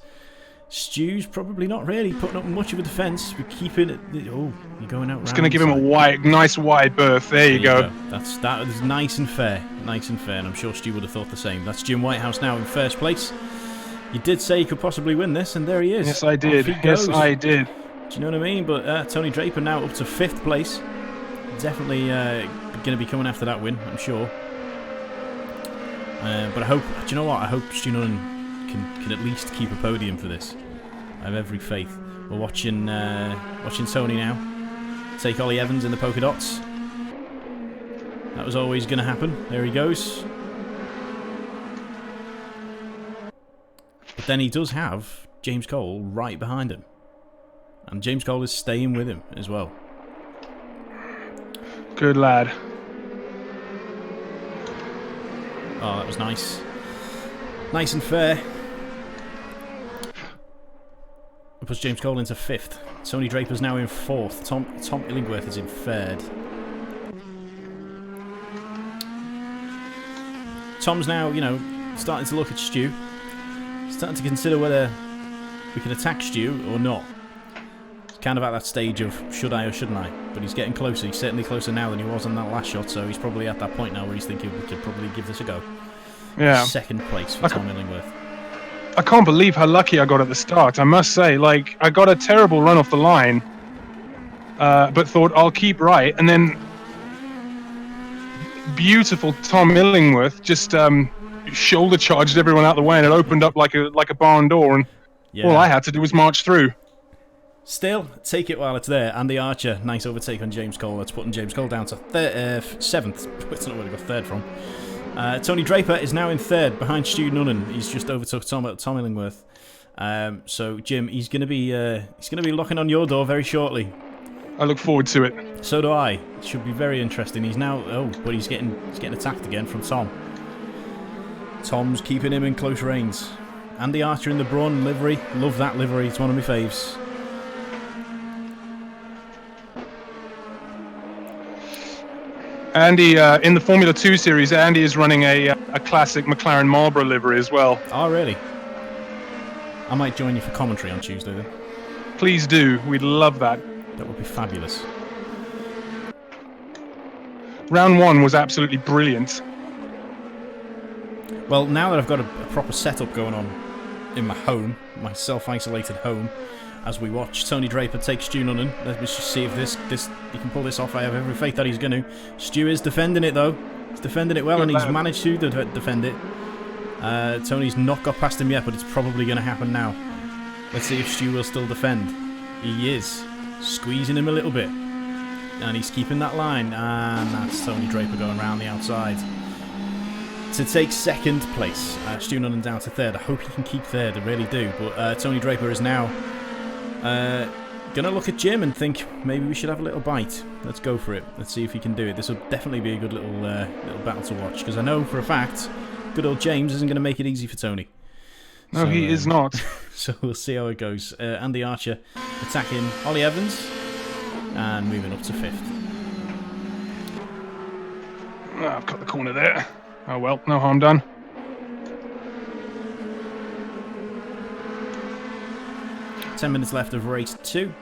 Stu's probably not really putting up much of a defence. We're keeping it. Oh, you're going out. It's going to give him a nice wide berth. There you go. That is nice and fair, and I'm sure Stu would have thought the same. That's Jim Whitehouse now in first place. You did say he could possibly win this, and there he is. Yes, I did. Yes, I did. Do you know what I mean? But Tony Draper now up to 5th place. Definitely going to be coming after that win, I'm sure. But I hope. Do you know what? I hope Stu Nunnan can at least keep a podium for this. I have every faith. We're watching Tony now take Ollie Evans in the polka dots. That was always going to happen. There he goes. But then he does have James Cole right behind him. And James Cole is staying with him as well. Good lad. Oh, that was nice. Nice and fair. It puts James Cole into 5th. Tony Draper's now in 4th. Tom Illingworth is in 3rd. Tom's now, starting to look at Stu. Starting to consider whether we can attack Stu or not. He's kind of at that stage of should I or shouldn't I? But he's getting closer. He's certainly closer now than he was on that last shot, so he's probably at that point now where he's thinking we could probably give this a go. Yeah. 2nd place for Tom Illingworth. I can't believe how lucky I got at the start. I must say, I got a terrible run off the line, but thought I'll keep right, and then beautiful Tom Illingworth just shoulder charged everyone out the way, and it opened up like a barn door, and all I had to do was march through. Still, take it while it's there. Andy Archer, nice overtake on James Cole. That's putting James Cole down to 7th. It's not where he got 3rd from. Tony Draper is now in 3rd behind Stu Nunnan. He's just overtook Tom Illingworth. So Jim, he's going to be knocking on your door very shortly. I look forward to it. So do I. It should be very interesting. He's now but he's getting attacked again from Tom. Tom's keeping him in close range. Andy Archer in the Braun livery. Love that livery. It's one of my faves. Andy, in the Formula 2 series, Andy is running a classic McLaren Marlboro livery as well. Oh, really? I might join you for commentary on Tuesday then. Please do. We'd love that. That would be fabulous. Round 1 was absolutely brilliant. Well, now that I've got a proper setup going on in my home, my self-isolated home, as we watch Tony Draper take Stu Nunnan, let me just see if this he can pull this off. I have every faith that he's going to. Stu is defending it though. He's defending it well, and he's managed to defend it. Tony's not got past him yet, but it's probably going to happen now. Let's see if Stu will still defend. He is. Squeezing him a little bit. And he's keeping that line. And that's Tony Draper going around the outside to take second place. Stu Nunnan down to third. I hope he can keep third, I really do. But Tony Draper is now going to look at Jim and think, maybe we should have a little bite. Let's go for it. Let's see if he can do it. This will definitely be a good little battle to watch. Because I know for a fact, good old James isn't going to make it easy for Tony. No, So, he is not. So we'll see how it goes. Andy Archer attacking Ollie Evans and moving up to 5th. Oh, I've got the corner there. Oh well, no harm done. Ten minutes left of race 2.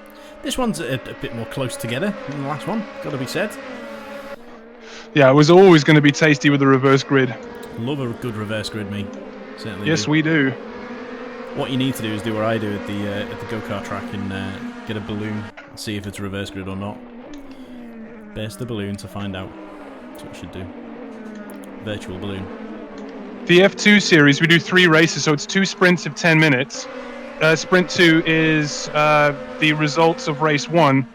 This one's a bit more close together than the last one, got to be said. Yeah, it was always going to be tasty with the reverse grid. Love a good reverse grid, me. Certainly. Yes, we do. What you need to do is do what I do at the go-kart track and get a balloon and see if it's reverse grid or not. Burst the balloon to find out. That's what you should do. Virtual balloon. The F2 series, we do 3 races, so it's 2 sprints of 10 minutes. Sprint 2 is the results of race 1.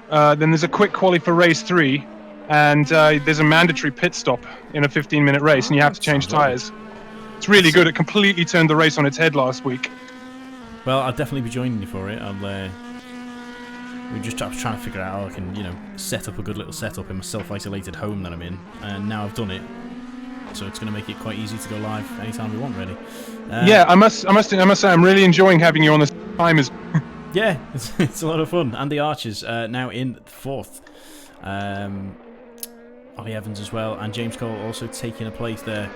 Then there's a quick quali for race 3, and there's a mandatory pit stop in a 15-minute race, and you have to change tyres. It's really good. It completely turned the race on its head last week. Well, I'll definitely be joining you for it. I was trying to figure out how I can, set up a good little setup in my self-isolated home that I'm in, and now I've done it. So it's going to make it quite easy to go live anytime we want, really. Yeah, I must say I'm really enjoying having you on this timers. Yeah, it's a lot of fun. Andy Archer's now in 4th. Ollie Evans as well, and James Cole also taking a place there,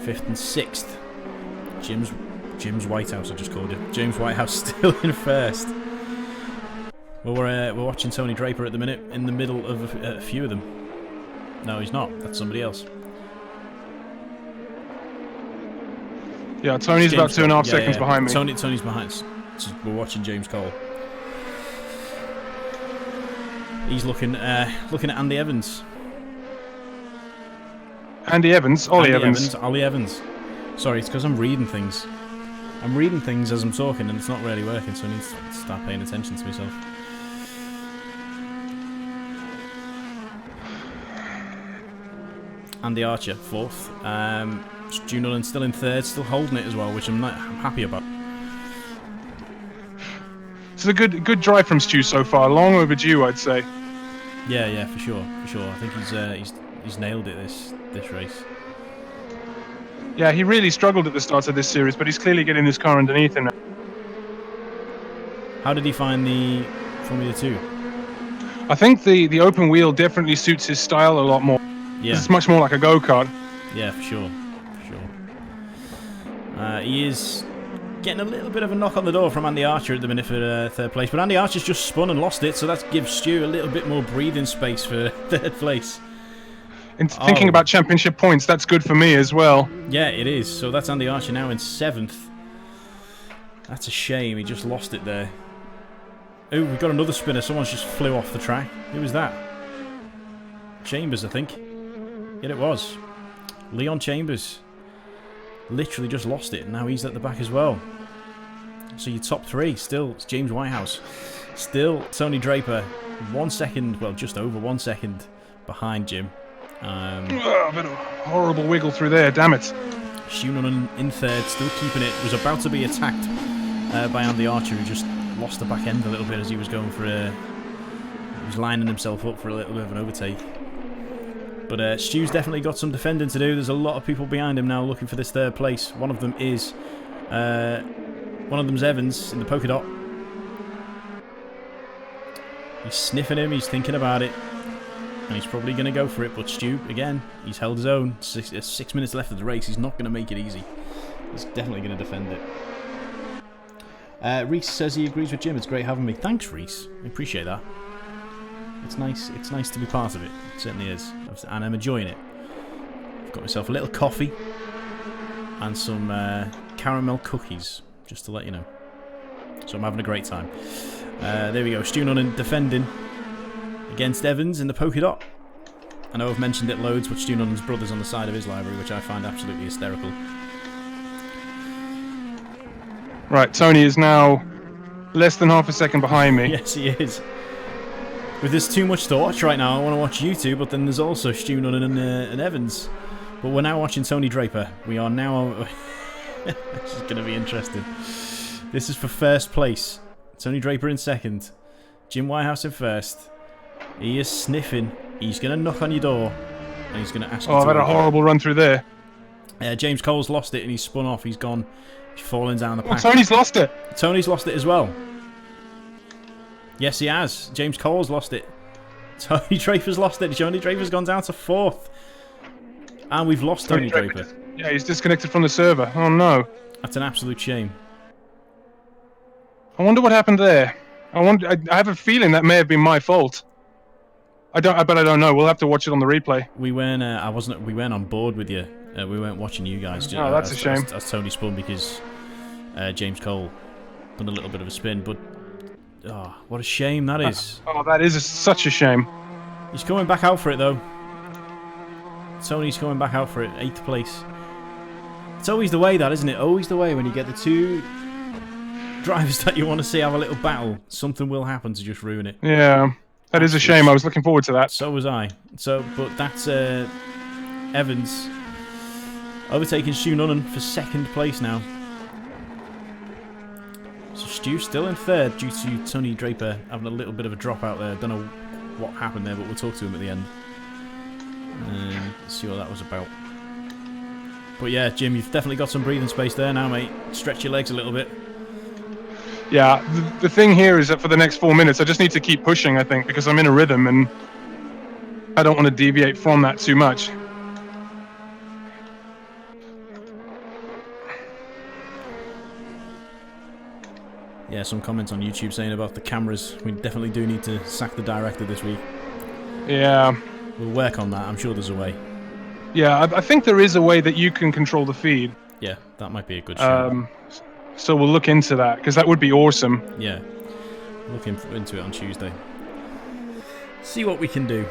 5th and 6th. Jim's Whitehouse, I just called it. James Whitehouse still in 1st. Well, we're watching Tony Draper at the minute in the middle of a few of them. No, he's not. That's somebody else. Yeah, Tony's about 2.5 seconds behind me. Tony's behind. So we're watching James Cole. He's looking at Andy Evans. Andy Evans? Ollie Evans. Ollie Evans. Sorry, it's because I'm reading things. I'm reading things as I'm talking, and it's not really working, so I need to start paying attention to myself. Andy Archer, 4th. Stu Nunnan still in 3rd, still holding it as well, which I'm happy about. It's a good drive from Stu so far. Long overdue, I'd say. Yeah, for sure. I think he's nailed it this race. Yeah, he really struggled at the start of this series, but he's clearly getting this car underneath him now. How did he find the Formula 2? I think the open wheel definitely suits his style a lot more. Yeah. It's much more like a go-kart. Yeah, for sure. He is getting a little bit of a knock on the door from Andy Archer at the minute for 3rd place, but Andy Archer's just spun and lost it, so that gives Stu a little bit more breathing space for 3rd place. And thinking about championship points, that's good for me as well. Yeah, it is. So that's Andy Archer now in 7th. That's a shame. He just lost it there. Oh, we've got another spinner. Someone's just flew off the track. Who was that? Chambers, I think. Yeah, it was. Leon Chambers. Literally just lost it, and now he's at the back as well. So your top 3 still it's James Whitehouse. Still Tony Draper. 1 second, well, just over 1 second behind Jim. A bit of a horrible wiggle through there, damn it. Stu Nunnan in 3rd, still keeping it. Was about to be attacked by Andy Archer, who just lost the back end a little bit as he was going for he was lining himself up for a little bit of an overtake. But Stu's definitely got some defending to do. There's a lot of people behind him now looking for this 3rd place. One of them's Evans in the polka dot. He's sniffing him, he's thinking about it. And he's probably going to go for it, but Stu, again, he's held his own. 6 minutes left of the race, he's not going to make it easy. He's definitely going to defend it. Reese says he agrees with Jim. It's great having me. Thanks, Reese. I appreciate that. It's nice. It's nice to be part of it. It certainly is, and I'm enjoying it. I've got myself a little coffee and some caramel cookies, just to let you know. So I'm having a great time. There we go. Stu Nunnan defending against Evans in the polka dot. I know I've mentioned it loads, but Stu Nunnan's brother's on the side of his library, which I find absolutely hysterical. Right, Tony is now less than half a second behind me. Yes, he is. With there's too much to watch right now, I want to watch you two, but then there's also Stu Nunnan and Evans. But we're now watching Tony Draper. We are now... This is going to be interesting. This is for first place. Tony Draper in second. Jim Whitehouse in first. He is sniffing. He's going to knock on your door. And he's going to ask you to... I've had a horrible run through there. James Cole's lost it and he's spun off. He's gone. He's fallen down the pack. Tony's lost it. Tony's lost it as well. Yes, he has. James Cole's lost it. Tony Draper's lost it. Tony Draper's gone down to fourth. And we've lost Tony Draper. Yeah, he's disconnected from the server. Oh, no. That's an absolute shame. I wonder what happened there. I have a feeling that may have been my fault. But I don't know. We'll have to watch it on the replay. We weren't. We weren't on board with you. We weren't watching you guys. Oh, that's a shame. As Tony spun because James Cole done a little bit of a spin. But oh, what a shame that is. Oh, that is such a shame. He's coming back out for it though. Tony's coming back out for it. 8th place. It's always the way, that isn't it? Always the way when you get the two drivers that you want to see have a little battle. Something will happen to just ruin it. Yeah. That is a shame. I was looking forward to that. So was I. But that's Evans overtaking Stu Nunnan for 2nd place now. So Stu's still in 3rd due to Tony Draper having a little bit of a drop out there. Don't know what happened there, but we'll talk to him at the end. See what that was about. But yeah, Jim, you've definitely got some breathing space there now, mate. Stretch your legs a little bit. Yeah, the thing here is that for the next 4 minutes, I just need to keep pushing, I think, because I'm in a rhythm and I don't want to deviate from that too much. Yeah, some comments on YouTube saying about the cameras. We definitely do need to sack the director this week. Yeah. We'll work on that. I'm sure there's a way. Yeah, I think there is a way that you can control the feed. Yeah, that might be a good show. So we'll look into that, because that would be awesome. Yeah, look into it on Tuesday. See what we can do.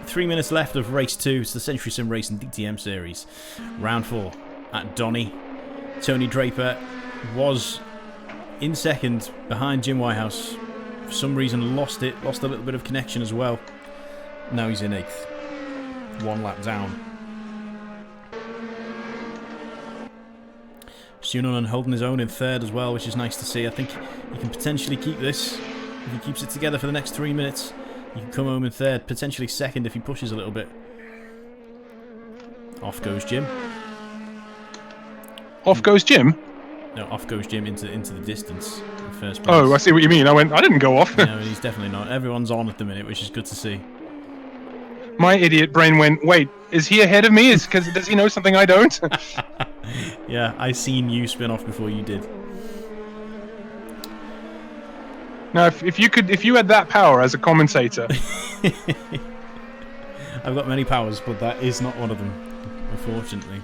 3 minutes left of race 2. It's the Century Sim Racing DTM series. Round 4 at Donny. Tony Draper was in 2nd behind Jim Whitehouse. For some reason lost a little bit of connection as well. Now he's in 8th. 1 lap down. Stu Nunnan holding his own in 3rd as well, which is nice to see. I think he can potentially keep this. If he keeps it together for the next 3 minutes, he can come home in 3rd, potentially 2nd if he pushes a little bit. Off goes Jim. Off goes Jim? No, off goes Jim into the distance in first place. Oh, I see what you mean. I didn't go off. No, he's definitely not. Everyone's on at the minute, which is good to see. My idiot brain went, wait, is he ahead of me? Does he know something I don't? Yeah, I seen you spin off before you did. Now, if you had that power as a commentator. I've got many powers, but that is not one of them, unfortunately.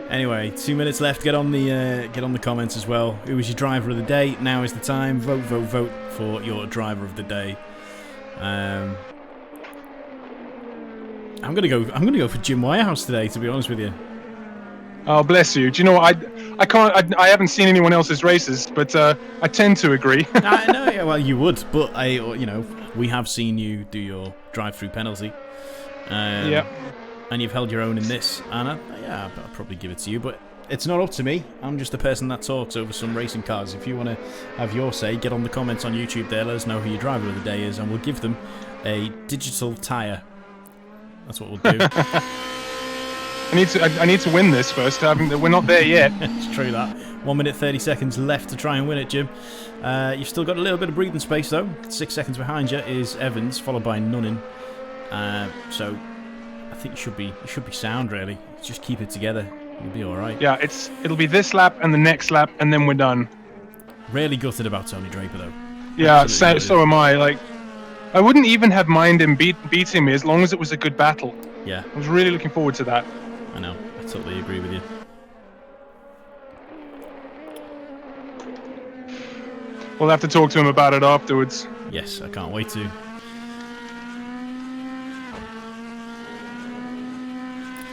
Anyway, 2 minutes left. Get on the comments as well. Who was your driver of the day? Now is the time. Vote, vote, vote for your driver of the day. I'm gonna go for Jim Whitehouse today, to be honest with you. Oh, bless you. Do you know what? I haven't seen anyone else's races, but I tend to agree. No, yeah, well, you would, but we have seen you do your drive-through penalty. Yeah. And you've held your own in this, and I'll probably give it to you, but it's not up to me. I'm just a person that talks over some racing cars. If you want to have your say, get on the comments on YouTube there, let us know who your driver of the day is, and we'll give them a digital tyre. That's what we'll do. I need to win this first. We're not there yet. It's true that. 1 minute 30 seconds left to try and win it, Jim. You've still got a little bit of breathing space though. 6 seconds behind you is Evans, followed by Nunnan. So I think you should be sound really. Just keep it together. You'll be all right. Yeah, it'll be this lap and the next lap, and then we're done. Really gutted about Tony Draper though. Yeah, so am I. Like, I wouldn't even have minded him beating me as long as it was a good battle. Yeah. I was really looking forward to that. I know. I totally agree with you. We'll have to talk to him about it afterwards. Yes, I can't wait to.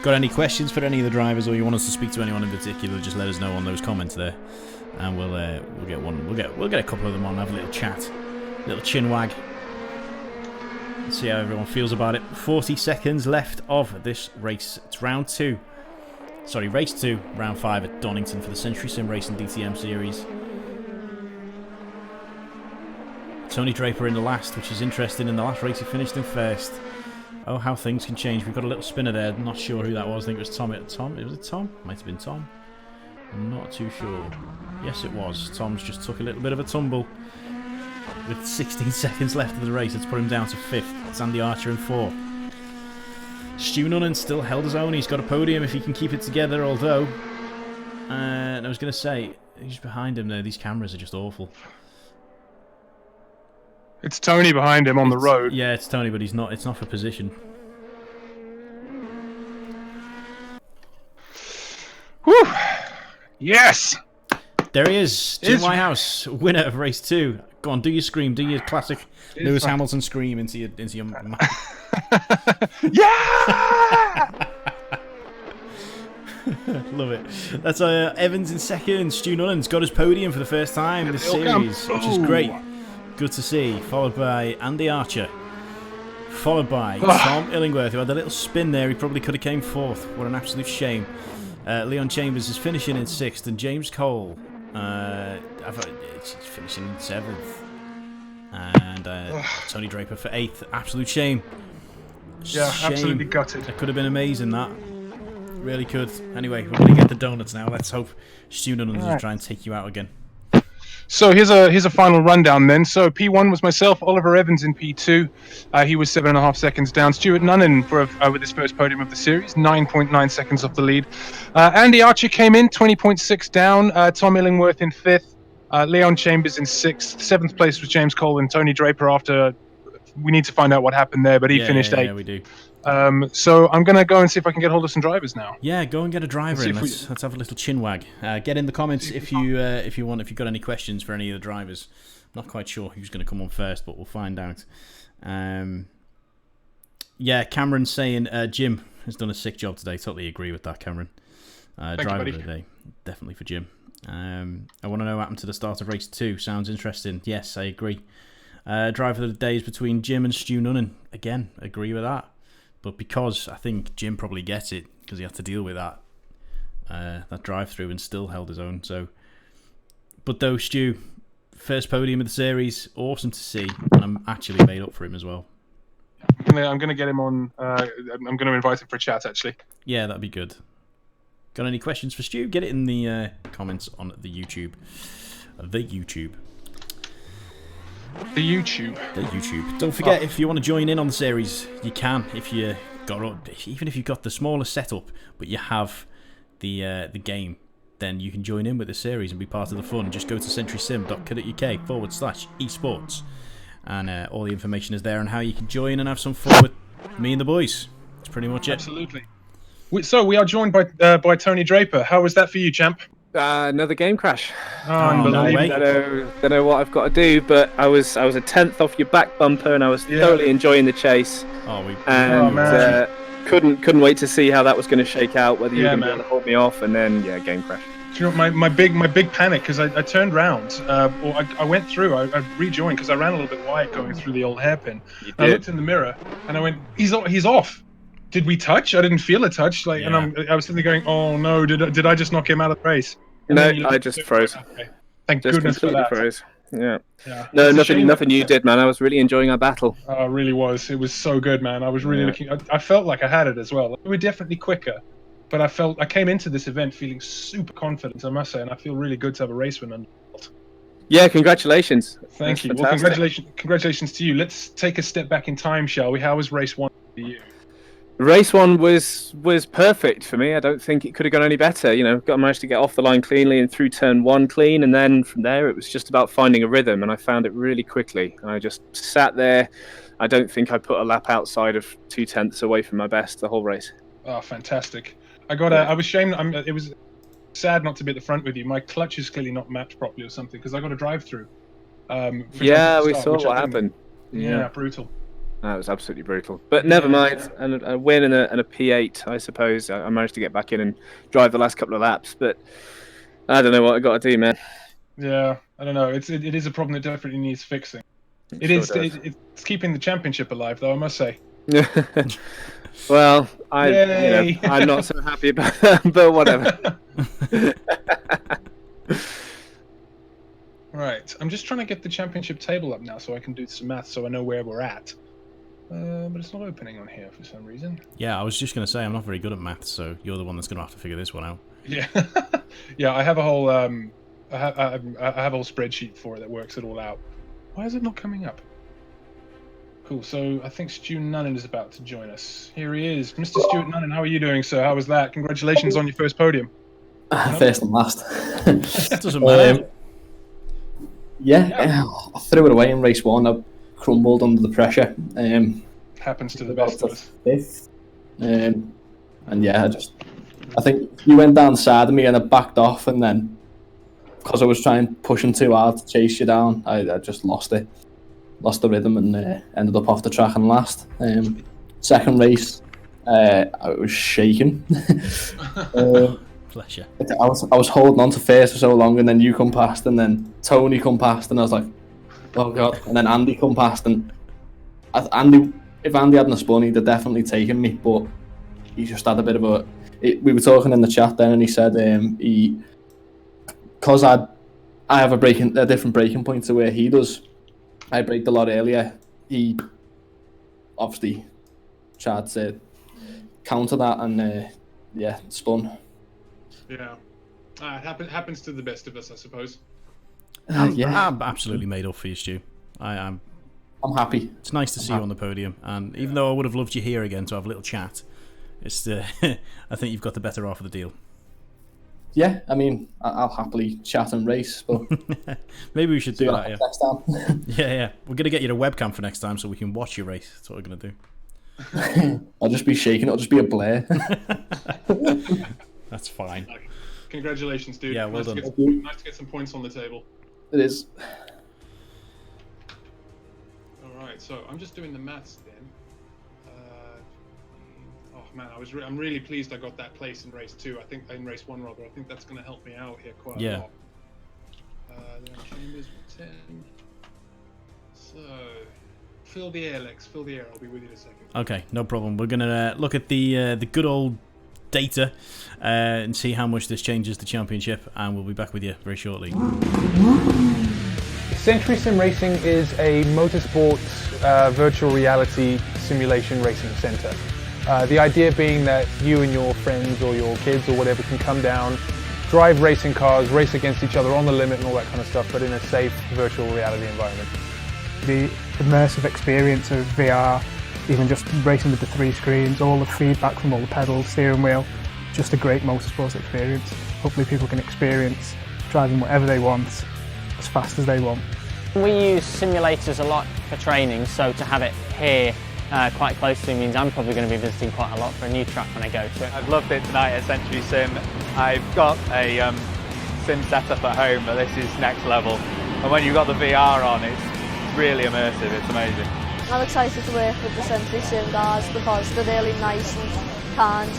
Got any questions for any of the drivers, or you want us to speak to anyone in particular? Just let us know on those comments there, and we'll get one. We'll get a couple of them on, have a little chat, little chin wag. Let's see how everyone feels about it. 40 seconds left of this race. It's round 2. Sorry, race 2, round 5 at Donington for the Century Sim Racing DTM series. Tony Draper in the last, which is interesting. In the last race, he finished in first. Oh, how things can change. We've got a little spinner there. Not sure who that was. I think it was Tom. Was it Tom? Might have been Tom. I'm not too sure. Yes, it was. Tom's just took a little bit of a tumble. With 16 seconds left of the race, it's put him down to 5th. It's Andy Archer in 4th. Stu Nunnan still held his own. He's got a podium if he can keep it together, although... and I was going to say, who's behind him there? These cameras are just awful. It's Tony behind him on the road. Yeah, it's Tony, but he's not. It's not for position. Whew! Yes! There he is, Jim Whitehouse, winner of race 2. Go on, do your scream, do your classic Lewis Hamilton scream into your Yeah! Love it. That's Evans in 2nd. Stu Nunnan's got his podium for the first time in this series, which is great. Good to see. Followed by Andy Archer. Followed by Tom Illingworth, who had a little spin there. He probably could have came 4th. What an absolute shame. Leon Chambers is finishing in 6th, and James Cole is finishing in 7th. And Tony Draper for 8th. Absolute shame. Yeah, shame. absolutely gutted. That could have been amazing, that. Really could. Anyway, we're going to get the donuts now. Let's hope Stu Nunnan doesn't try and take you out again. So here's a final rundown then. So P1 was myself, Oliver Evans in P2. He was 7.5 seconds down. Stuart Nunnan with his first podium of the series, 9.9 seconds off the lead. Andy Archer came in, 20.6 down. Tom Illingworth in 5th. Leon Chambers in 6th. 7th place was James Cole and Tony Draper after... We need to find out what happened there, but he finished 8th. Yeah, we do. So I'm going to go and see if I can get hold of some drivers now. Yeah, go and get a driver in. Let's have a little chin wag. Get in the comments if you want, if you've got any questions for any of the drivers. Not quite sure who's going to come on first, but we'll find out. Yeah, Cameron's saying Jim has done a sick job today. Totally agree with that, Cameron. Driver of the day, definitely for Jim. I want to know what happened to the start of race 2. Sounds interesting. Yes, I agree. Driver of the day is between Jim and Stu Nunnan. Again, agree with that. But because I think Jim probably gets it because he had to deal with that drive-through and still held his own. So, but though Stu, first podium of the series, awesome to see, and I'm actually made up for him as well. I'm gonna get him on. I'm gonna invite him for a chat actually. Yeah, that'd be good. Got any questions for Stu? Get it in the comments on the YouTube. The YouTube. Don't forget, if you want to join in on the series, you can. If you even if you've got the smallest setup, but you have the game, then you can join in with the series and be part of the fun. Just go to centurysim.co.uk/esports, and all the information is there on how you can join and have some fun with me and the boys. That's pretty much it. Absolutely. So we are joined by Tony Draper. How was that for you, champ? Another game crash. Unbelievable. Don't know what I've got to do, but I was a 10th off your back bumper, and I was thoroughly enjoying the chase. Couldn't wait to see how that was going to shake out. Whether you were going to be able to hold me off, and then game crash. Do you know my big panic because I turned round, or I went through. I rejoined because I ran a little bit wide going through the old hairpin. I looked in the mirror and I went, he's off. Did we touch? I didn't feel a touch. And I was sitting there going, oh no, did I just knock him out of the race? And no, I just froze. Okay. Thank goodness for that. Froze. Yeah. No, nothing you did, man. I was really enjoying our battle. Oh, it really was. It was so good, man. I was really looking. I felt like I had it as well. We were definitely quicker, but I came into this event feeling super confident, I must say, and I feel really good to have a race win under the belt. Yeah, congratulations. Thank you. Fantastic. Well, congratulations to you. Let's take a step back in time, shall we? How was race 1 for you? Race one was perfect for me. I don't think it could have gone any better. You know, managed to get off the line cleanly and through turn one clean, and then from there it was just about finding a rhythm, and I found it really quickly. I just sat there. I don't think I put a lap outside of 2/10 away from my best the whole race. Oh, fantastic! I was ashamed. It was sad not to be at the front with you. My clutch is clearly not mapped properly or something because I got a drive through. Yeah, we saw what happened. Yeah, brutal. That was absolutely brutal. But never mind. And a win and a P8, I suppose. I managed to get back in and drive the last couple of laps. But I don't know what I got to do, man. Yeah, I don't know. It is a problem that definitely needs fixing. It's keeping the championship alive, though, I must say. Well, I'm not so happy about that, but whatever. Right, I'm just trying to get the championship table up now so I can do some math so I know where we're at. But it's not opening on here for some reason. Yeah, I was just going to say I'm not very good at maths, so you're the one that's going to have to figure this one out. Yeah, yeah. I have a whole I have a whole spreadsheet for it that works it all out. Why is it not coming up? Cool. So I think Stu Nunnan is about to join us. Here he is, Mr. Stuart Nunnan. How are you doing, sir? How was that? Congratulations on your first podium. First and last. Doesn't matter. Yeah, I threw it away in race one. I crumbled under the pressure. Happens to the best of us. Fifth. And yeah, I think you went down the side of me and I backed off, and then because I was pushing too hard to chase you down, I just lost the rhythm and ended up off the track and last. Second race, I was shaking. Bless you. I was holding on to first for so long, and then you come past, and then Tony come past, and I was like, oh god. And then Andy come past, and if Andy hadn't spun, he'd have definitely taken me, but he just had a bit of we were talking in the chat then, and he said because I have a different braking point to where he does. I braked a lot earlier. He obviously tried to counter that and spun. Yeah, it happens to the best of us, I suppose. I'm absolutely made up for you, Stu. I'm happy. It's nice to see you on the podium, and even though I would have loved you here again to have a little chat, it's I think you've got the better half of the deal. Yeah, I mean, I'll happily chat and race, but maybe we should do that. Yeah. Next time. yeah. We're gonna get you a webcam for next time so we can watch your race. That's what we're gonna do. I'll just be shaking. It'll just be a blare. That's fine. Congratulations, dude. Yeah, well done. Nice to get some points on the table. It is. All right, so I'm just doing the maths then. Oh man, I'm really pleased I got that place in race 2. I think in race 1 rather. I think that's going to help me out here quite a lot. Then Chambers 10. So fill the air, Lex. Fill the air. I'll be with you in a second. Okay, no problem. We're gonna look at the good old data and see how much this changes the championship, and we'll be back with you very shortly. Century Sim Racing is a motorsports virtual reality simulation racing centre. The idea being that you and your friends or your kids or whatever can come down, drive racing cars, race against each other on the limit and all that kind of stuff, but in a safe virtual reality environment. The immersive experience of VR, even just racing with the 3 screens, all the feedback from all the pedals, steering wheel, just a great motorsports experience. Hopefully people can experience driving whatever they want, as fast as they want. We use simulators a lot for training, so to have it here quite close to me means I'm probably going to be visiting quite a lot for a new track when I go to it. I've loved it tonight at Century Sim. I've got a sim setup at home, but this is next level. And when you've got the VR on, it's really immersive, it's amazing. I'm excited to work with the Century Sim guys because they're really nice and kind,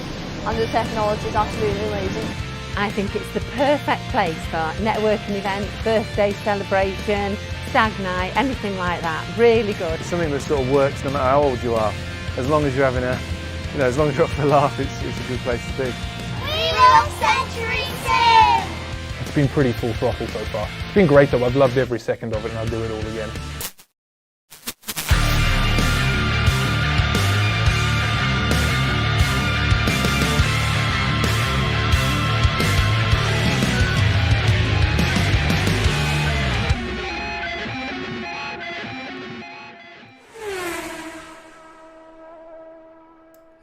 and the technology is absolutely amazing. I think it's the perfect place for networking events, birthday celebration, stag night, anything like that. Really good. It's something that sort of works no matter how old you are. As long as you're having as long as you're up for a laugh, it's a good place to be. We love Century Sim! It's been pretty full throttle so far. It's been great though, I've loved every second of it and I'll do it all again.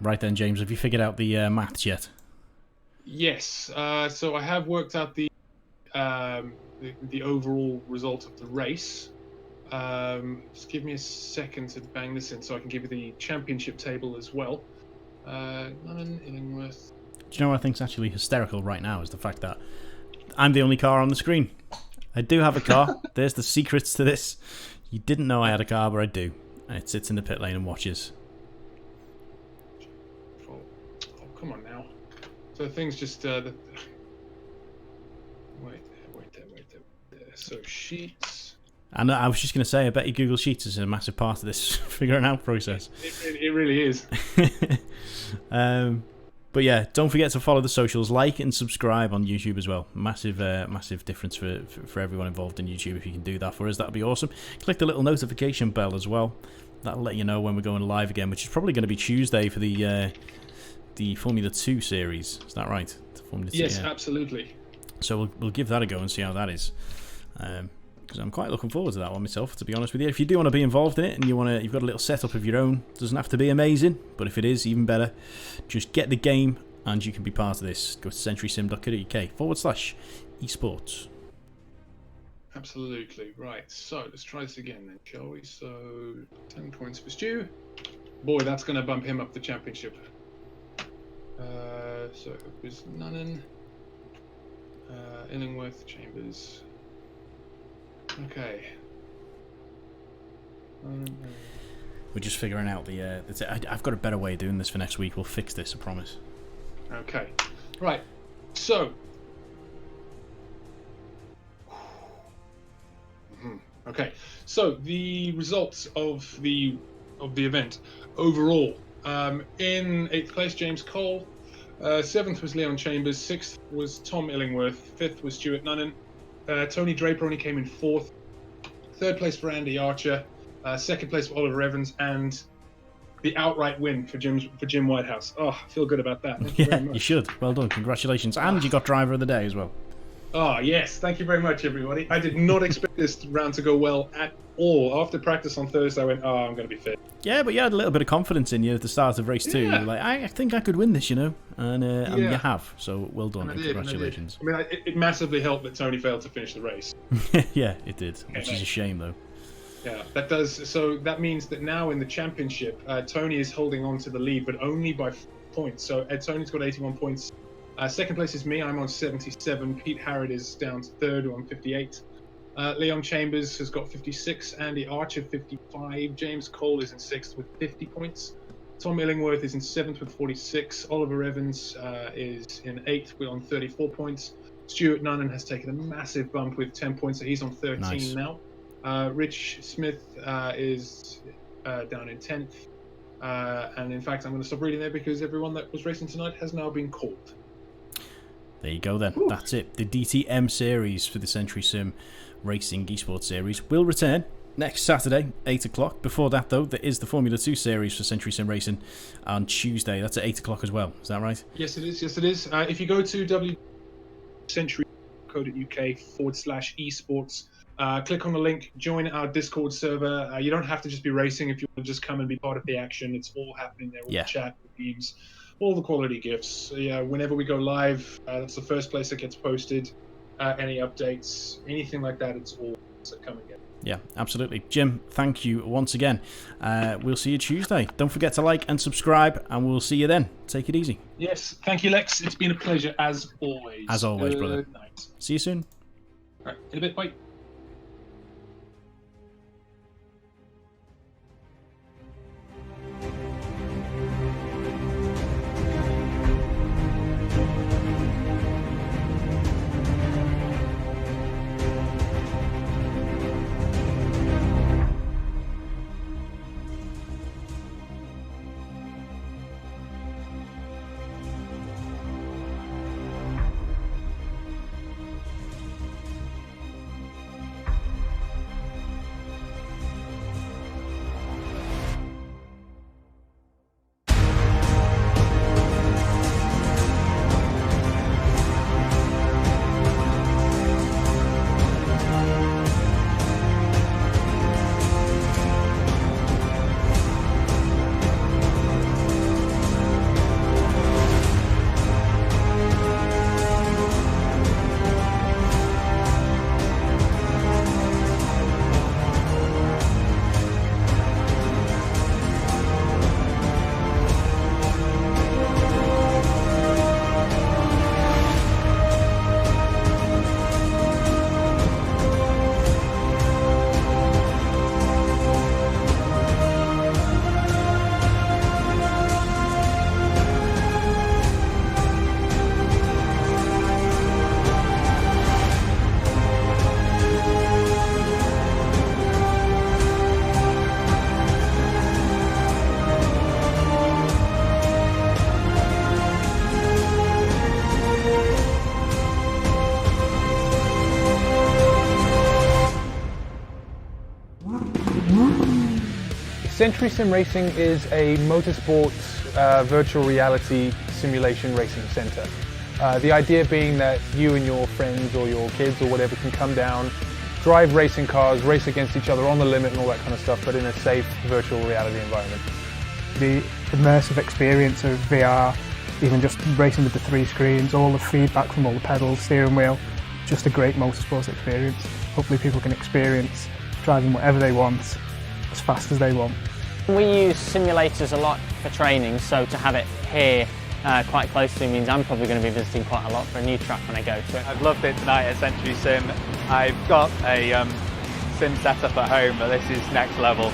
Right then, James, have you figured out the maths yet? Yes. So I have worked out the overall result of the race. Just give me a second to bang this in so I can give you the championship table as well. London, Illingworth. Do you know what I think's actually hysterical right now is the fact that I'm the only car on the screen. I do have a car. There's the secrets to this. You didn't know I had a car, but I do. And it sits in the pit lane and watches. Oh, come on now. So things just... Wait there. So sheets... And I was just going to say, I bet you Google Sheets is a massive part of this figuring out process. It really is. But yeah, don't forget to follow the socials, like and subscribe on YouTube as well. Massive difference for everyone involved in YouTube. If you can do that for us, that'd be awesome. Click the little notification bell as well. That'll let you know when we're going live again, which is probably going to be Tuesday for the Formula 2 series. Is that right? Formula 2, yes, yeah. Absolutely. So we'll give that a go and see how that is. Because I'm quite looking forward to that one myself, to be honest with you. If you do want to be involved in it and you've got a little setup of your own, it doesn't have to be amazing, but if it is, even better. Just get the game and you can be part of this. Go to centurysim.co.uk/esports. Absolutely. Right, so let's try this again then, shall we? So 10 points for Stu. Boy, that's going to bump him up the championship. So it was Nunnan, Illingworth, Chambers. Okay. We're just figuring out I've got a better way of doing this for next week. We'll fix this, I promise. Okay. Right. So. Okay. So the results of the event overall. In 8th place, James Cole. 7th was Leon Chambers. 6th was Tom Illingworth. 5th was Stuart Nunnan. Tony Draper only came in 4th. 3rd place for Andy Archer. 2nd place for Oliver Evans, and the outright win for Jim Whitehouse. Oh, I feel good about that. Thank you very much. You should. Well done. Congratulations. And you got driver of the day as well. Oh, yes. Thank you very much, everybody. I did not expect this round to go well at all. After practice on Thursday, I went, I'm going to be fit. Yeah, but you had a little bit of confidence in you at the start of race 2. Yeah. You're like, I think I could win this, and you have. So well done and congratulations. I mean, it massively helped that Tony failed to finish the race. Yeah, it did, which is a shame, though. Yeah, that does. So that means that now in the championship, Tony is holding on to the lead, but only by points. So Tony's got 81 points. 2nd place is me. I'm on 77. Pete Harrod is down to 3rd on 58. Leon Chambers has got 56. Andy Archer 55. James Cole is in 6th with 50 points. Tom Illingworth is in 7th with 46. Oliver Evans is in 8th on 34 points. Stuart Nunnan has taken a massive bump with 10 points, so he's on 13 now. Rich Smith is down in 10th. And in fact, I'm going to stop reading there because everyone that was racing tonight has now been called. There you go then. Ooh. That's it. The DTM series for the Century Sim Racing Esports Series will return next Saturday, 8 o'clock. Before that, though, there is the Formula 2 series for Century Sim Racing on Tuesday. That's at 8 o'clock as well. Is that right? Yes, it is. Yes, it is. If you go to century.co.uk/esports, click on the link, join our Discord server. You don't have to just be racing if you want to just come and be part of the action. It's all happening there. All the chat, the games, all the quality gifts. Whenever we go live, that's the first place that gets posted. Any updates, anything like that, it's all coming in. Yeah, absolutely. Jim, thank you once again. We'll see you Tuesday. Don't forget to like and subscribe, and we'll see you then. Take it easy. Yes, thank you, Lex. It's been a pleasure as always. As always, brother. Good night. See you soon. All right, in a bit. Bye. Century Sim Racing is a motorsports virtual reality simulation racing centre. The idea being that you and your friends or your kids or whatever can come down, drive racing cars, race against each other on the limit and all that kind of stuff, but in a safe virtual reality environment. The immersive experience of VR, even just racing with the 3 screens, all the feedback from all the pedals, steering wheel, just a great motorsports experience. Hopefully people can experience driving whatever they want, as fast as they want. We use simulators a lot for training, so to have it here quite close to me means I'm probably going to be visiting quite a lot for a new track when I go to it. I've loved it tonight at Century Sim. I've got a sim setup at home, but this is next level.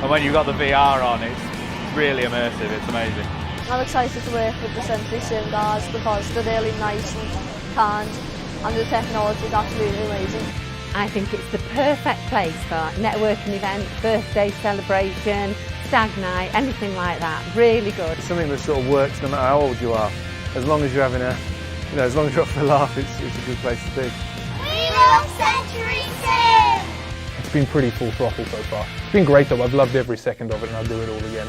And when you've got the VR on, it's really immersive, it's amazing. I'm excited to work with the Century Sim guys because they're really nice and kind, and the technology is absolutely amazing. I think it's the perfect place for networking event, birthday celebration, stag night, anything like that. Really good. It's something that sort of works no matter how old you are. As long as you're having a, as long as you're up for a laugh, it's a good place to be. We love Century Sim! It's been pretty full throttle so far. It's been great though, I've loved every second of it and I'll do it all again.